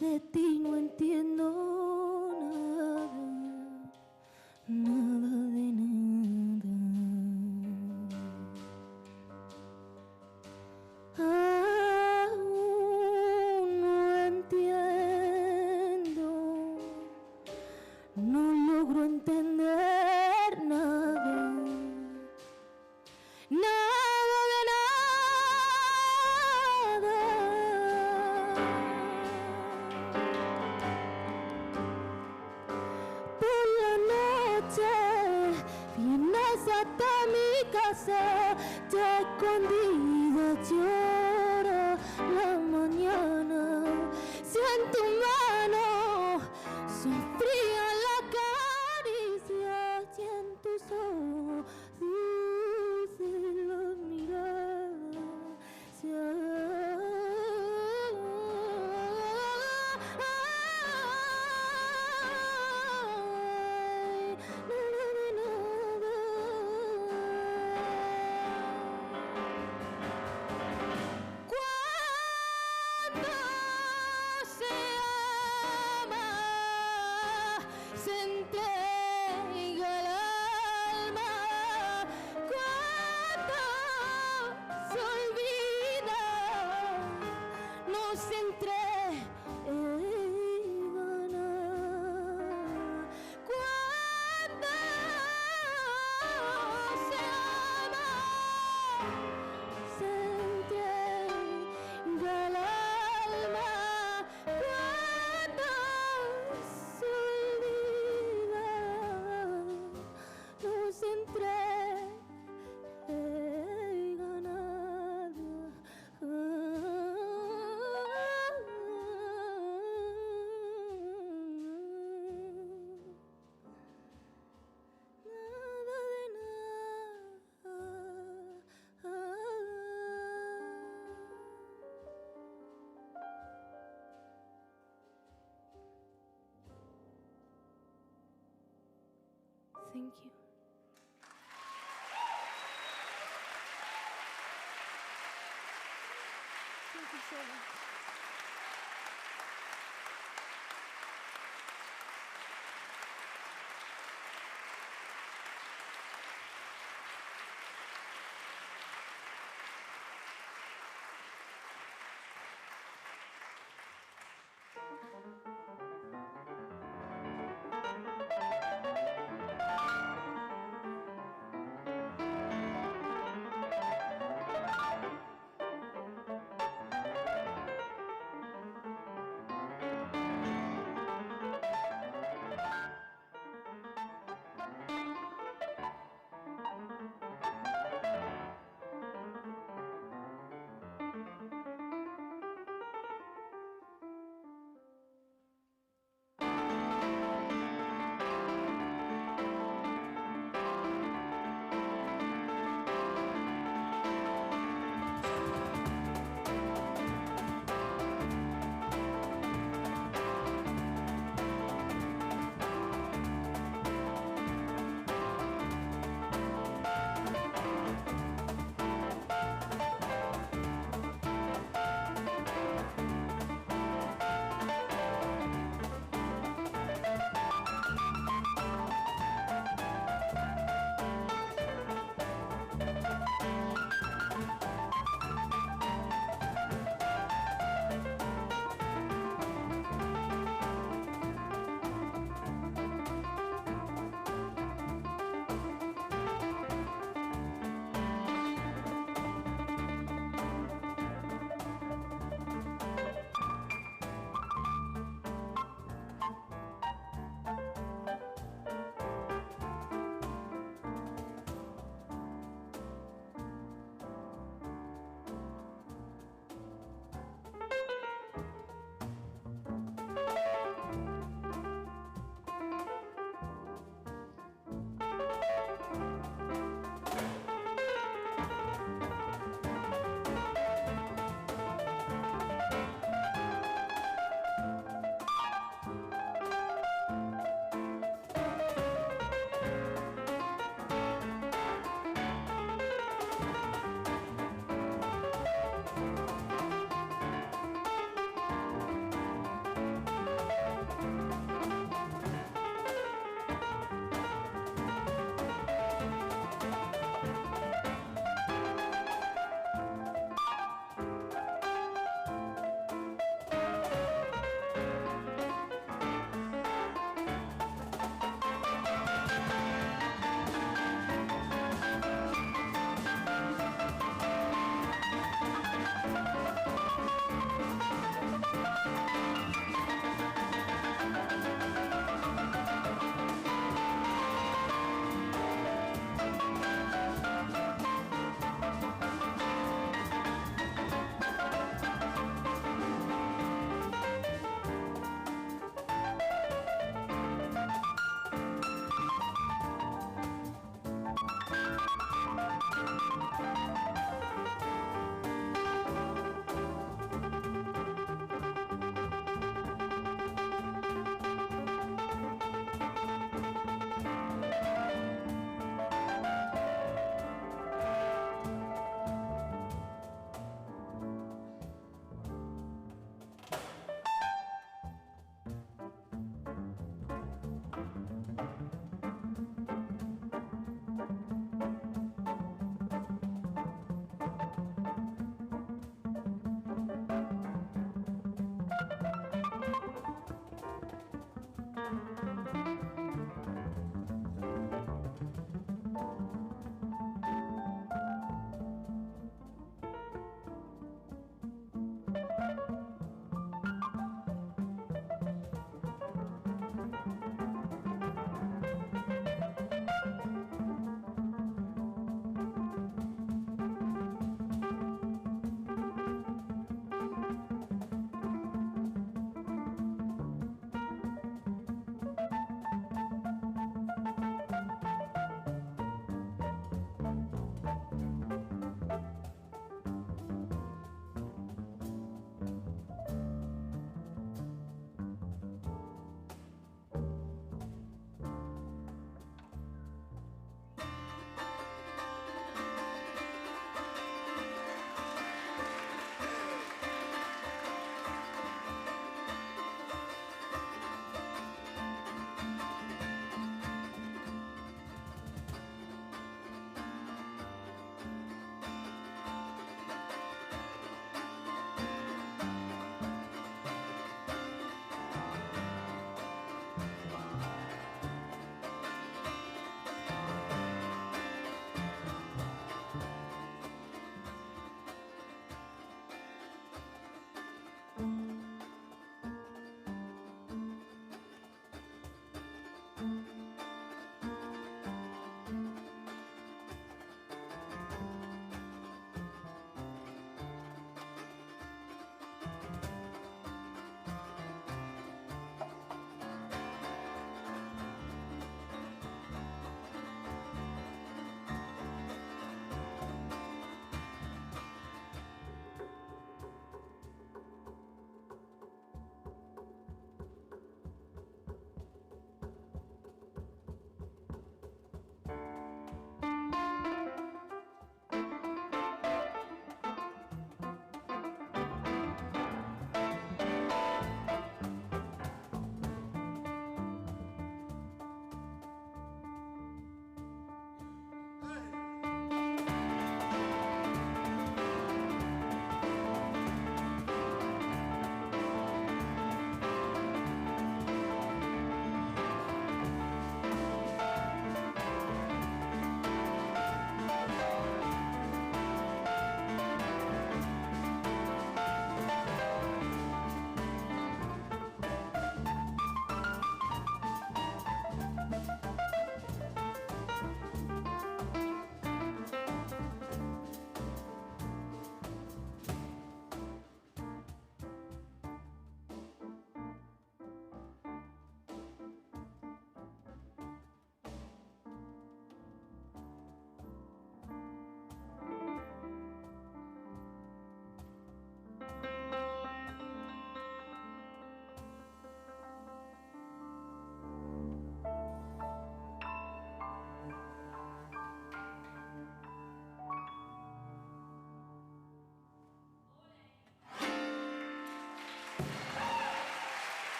de ti no entiendo nada de nada. Aún no entiendo, no logro entender nada. Nada de nada. Por la noche vienes hasta mi casa, te escondida llora la mañana. Siento tu mano, sufría la caricia y en tus ojos dulce la mirada. Cuando se ama, se entrega el alma. Cuando se olvida, no se entrega nada. Cuando se ama, se entrega el alma. Cuando se olvida, no se entrega nada. Nada de nada. Thank you. Thank you so much.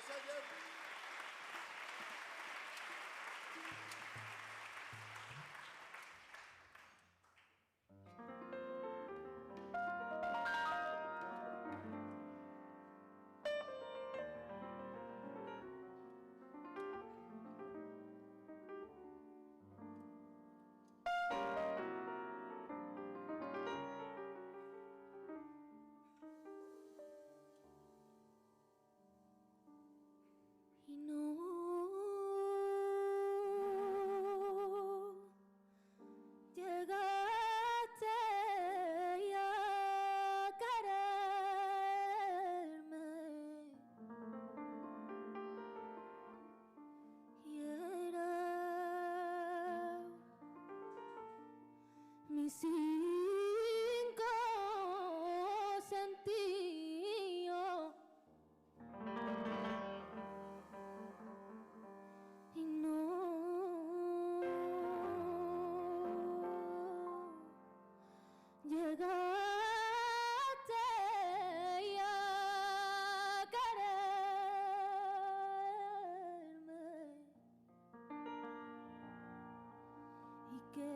Zagreb. Y no llegaste a quererme y era mi cinco sentidos. Y no llegaste a quererme y qué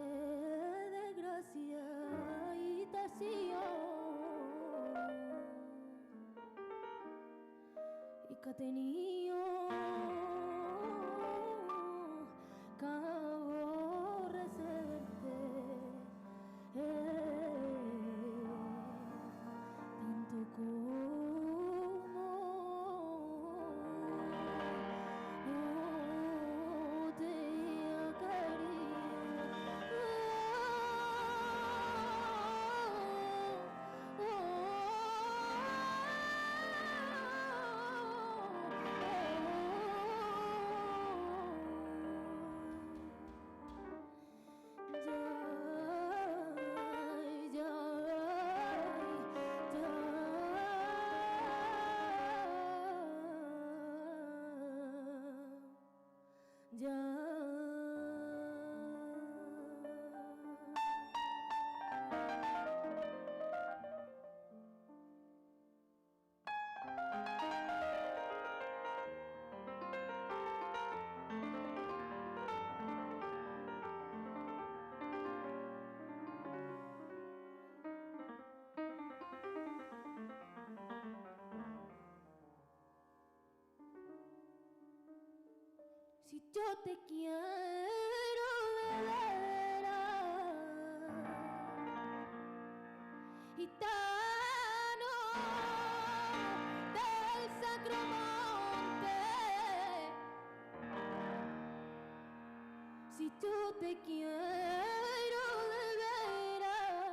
desgracia y y que he tenido que aborrecerte tanto como te Si yo te quiero de veras, gitano del Sacromonte, si yo te quiero de veras,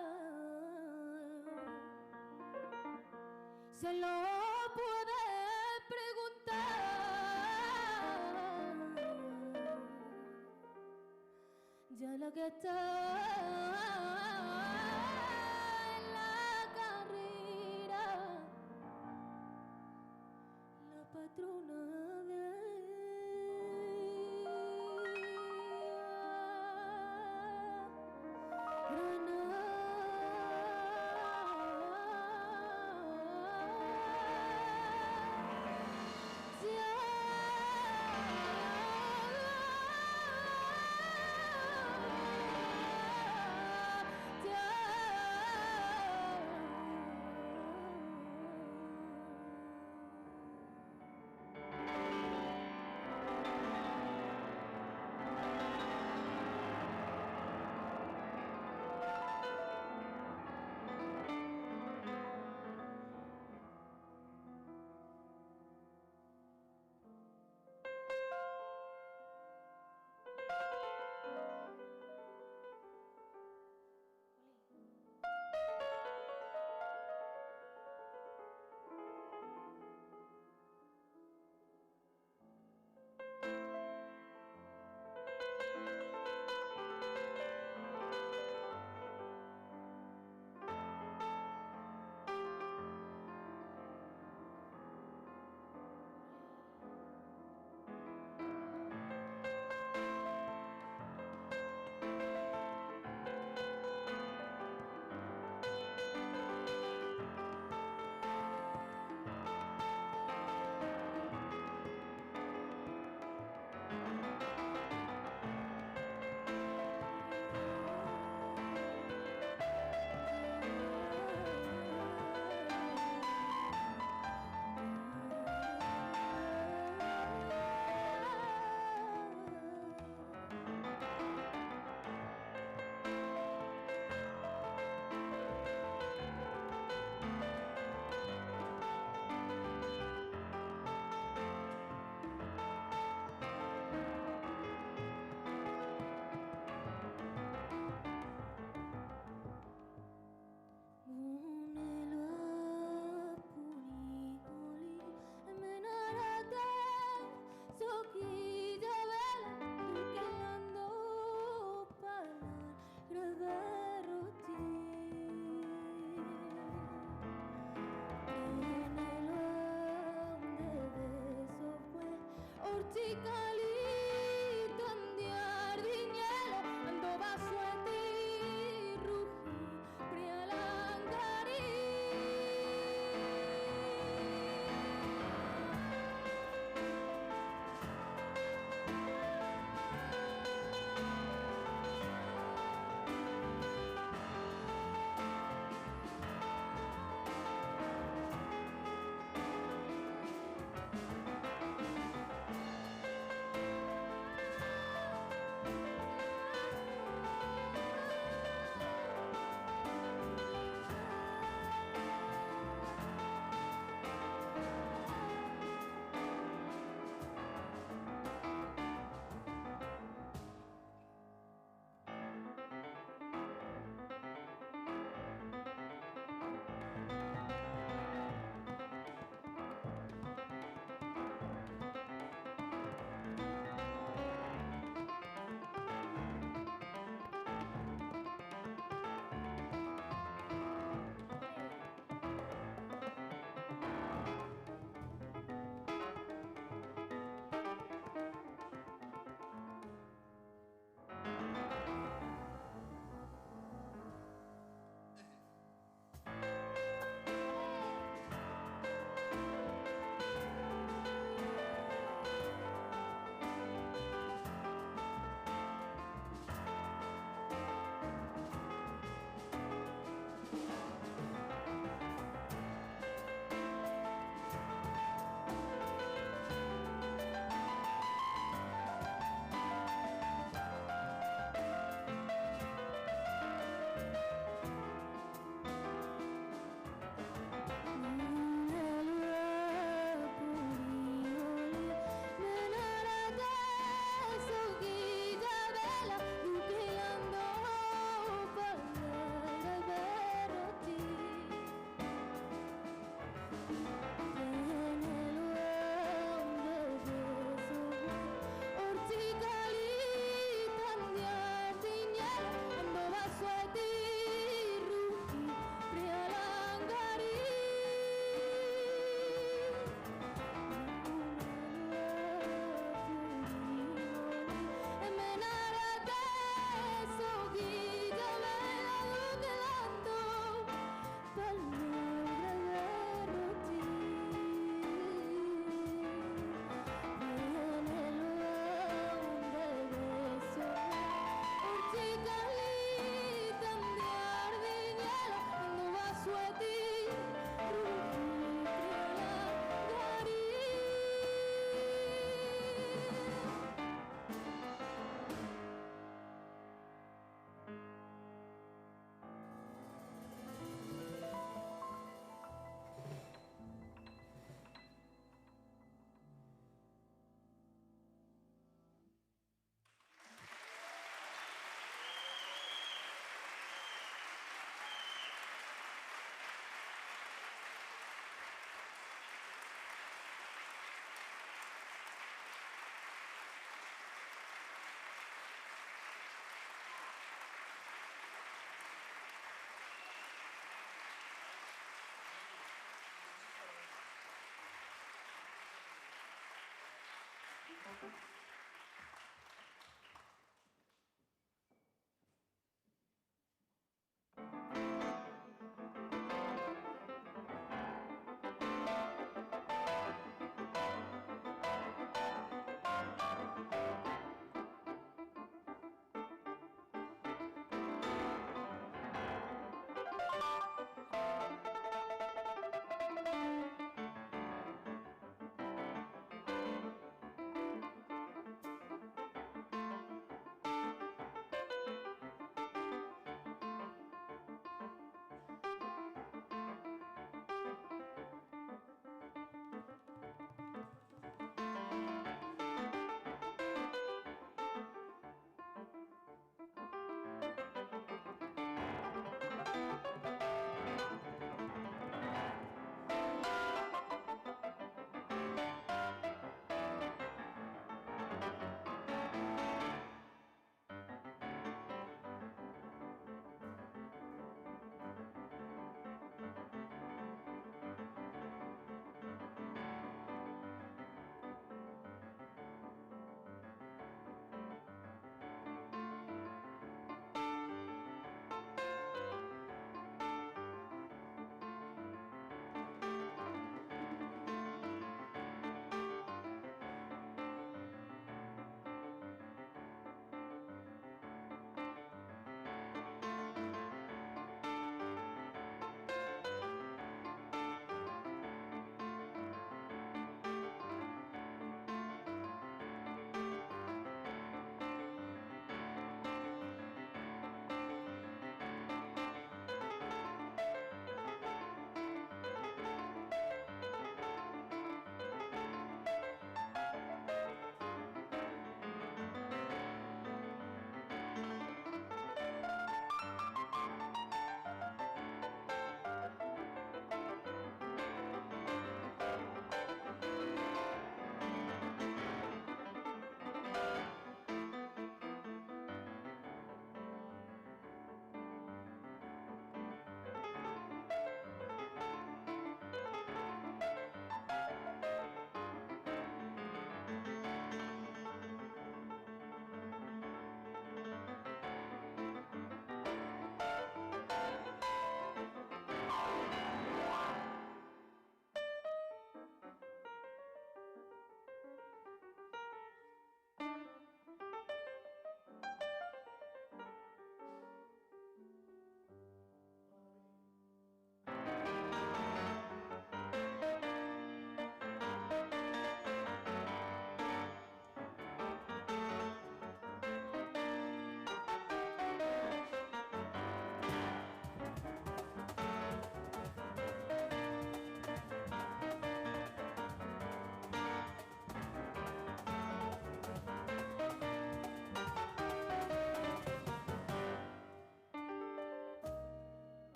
se lo puedes preguntar. Ya la que está en la carrera, la patrona de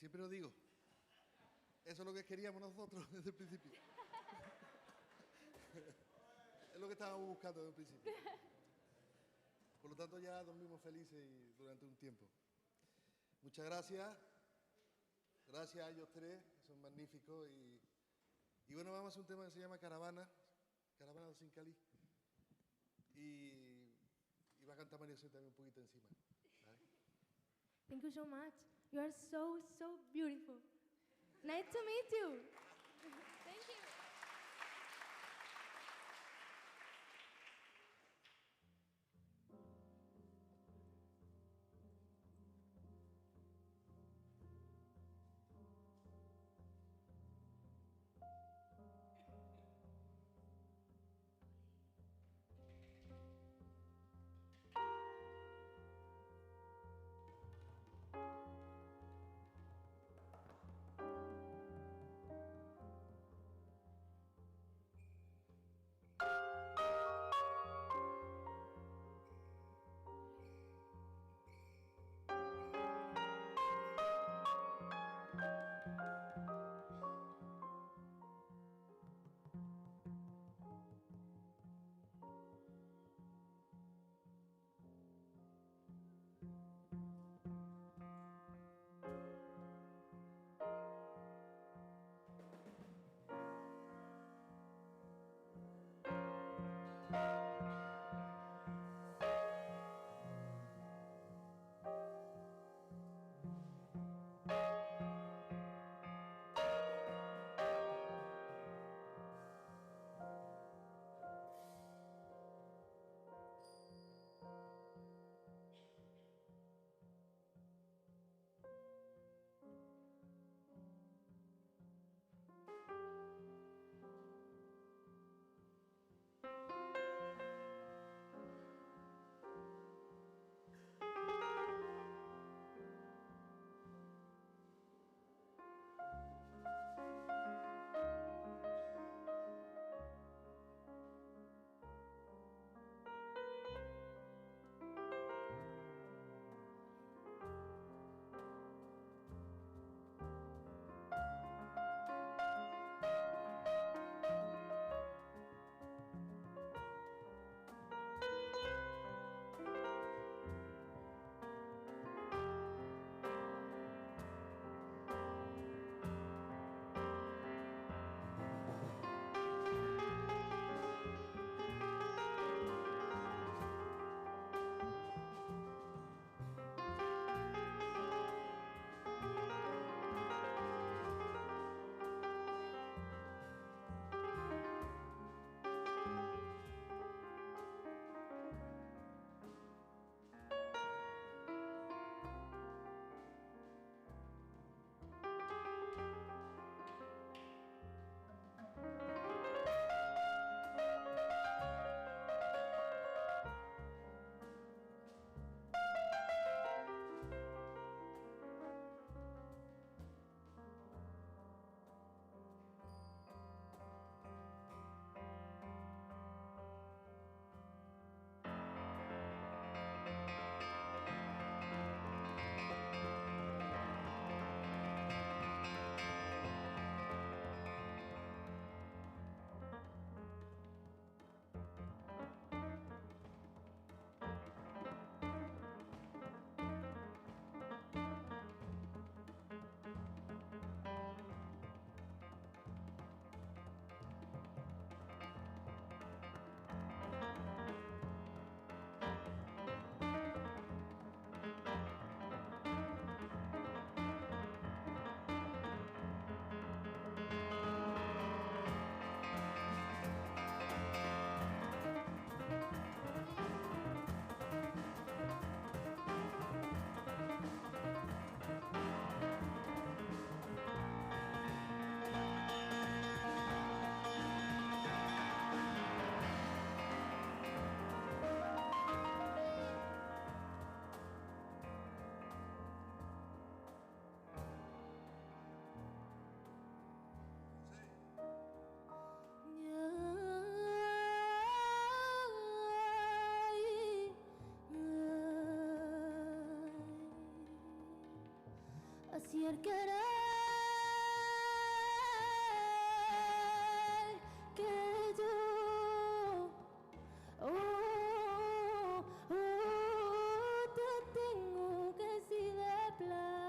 Siempre lo digo. Eso es lo que queríamos nosotros desde el principio. Es lo que estábamos buscando desde el principio. Por lo tanto, ya dormimos felices durante un tiempo. Muchas gracias. Gracias a ellos tres, que son magníficos. Y bueno, vamos a hacer un tema que se llama Caravana del Sincalí. Y va a cantar María José también un poquito encima. ¿Vale? Thank you so much. You are so, so beautiful. Nice to meet you. Thank you. Así el querer que yo te tengo que decir de plata.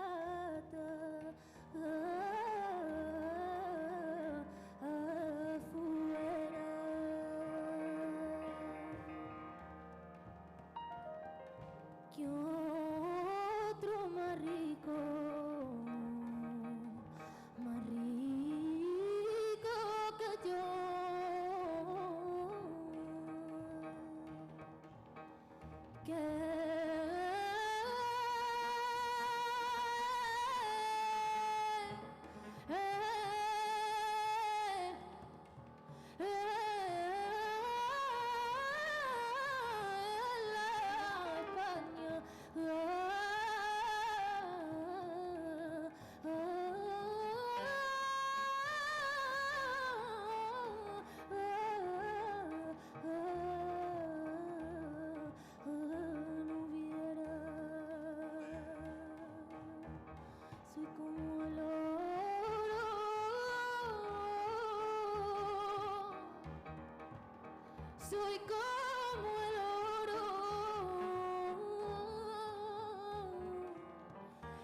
y como el oro.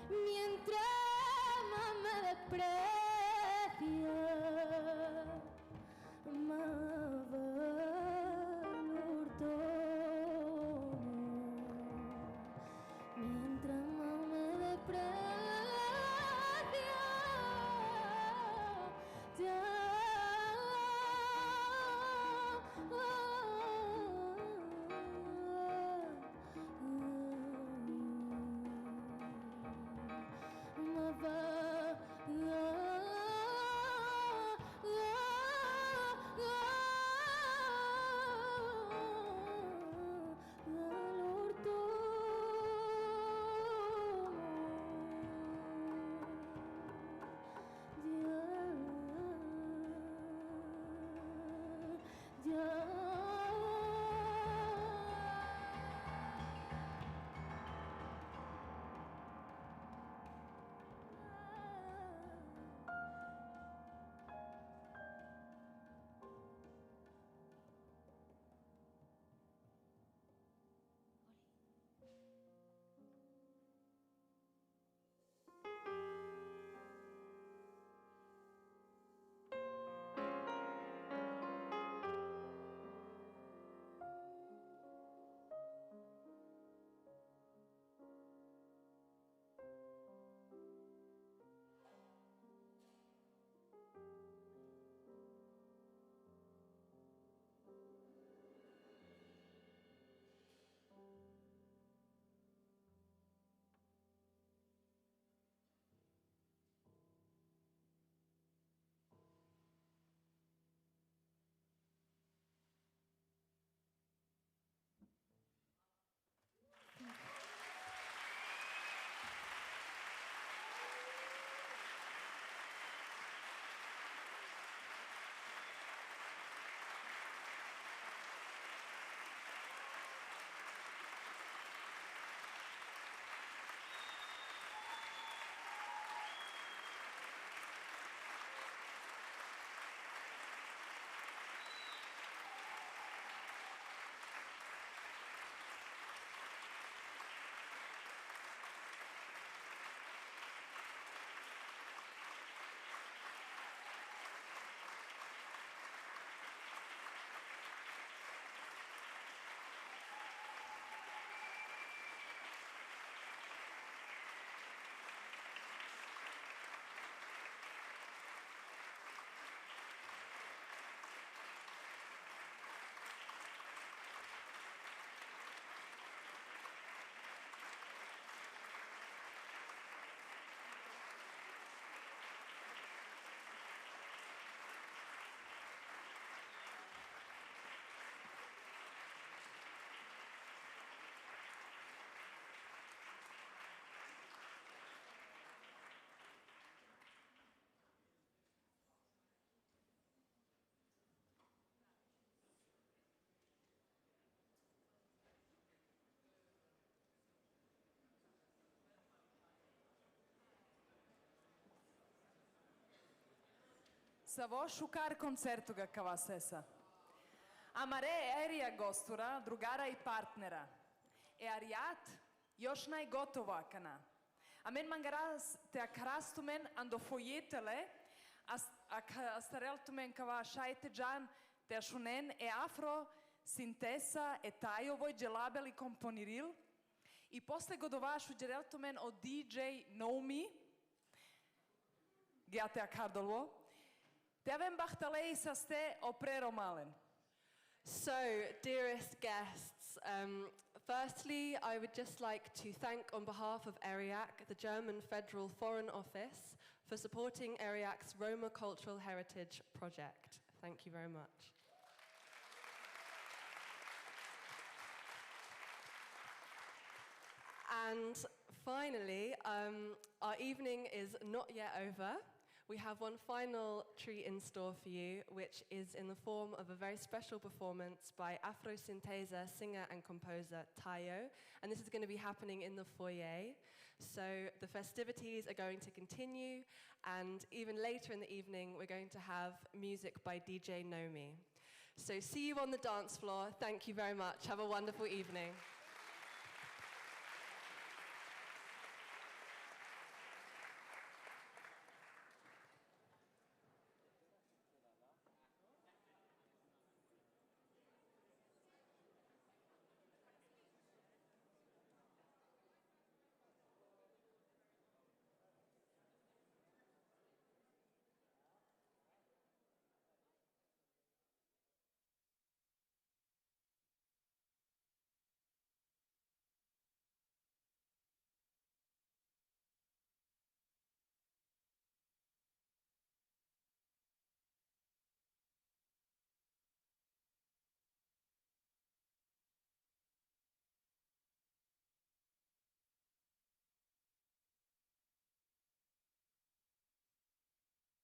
Mientras más me desprecia, más valor tomo. Mientras más me desprecia, ya más valor Savo šukar koncertuga kava sesa. Amare erija gostura, drugara i partnera. E ariat, još najgotova kana. Amen mangaras te akrastumen ando fojetele, astareltumen kava šajte džan, te ašunen e afro, sintesa e tajovoj dželabeli komponiril. I posle godovašu džereltumen o DJ Nomi, Geate akardolvo, Devin Bachtalei saste oprero malen. So, dearest guests, firstly, I would just like to thank, on behalf of ERIAC, the German Federal Foreign Office, for supporting ERIAC's Roma Cultural Heritage Project. Thank you very much. And finally, our evening is not yet over. We have one final treat in store for you, which is in the form of a very special performance by Afro-Synthesa singer and composer Tayo, and this is going to be happening in the foyer. So the festivities are going to continue, and even later in the evening, we're going to have music by DJ Nomi. So see you on the dance floor. Thank you very much. Have a wonderful evening.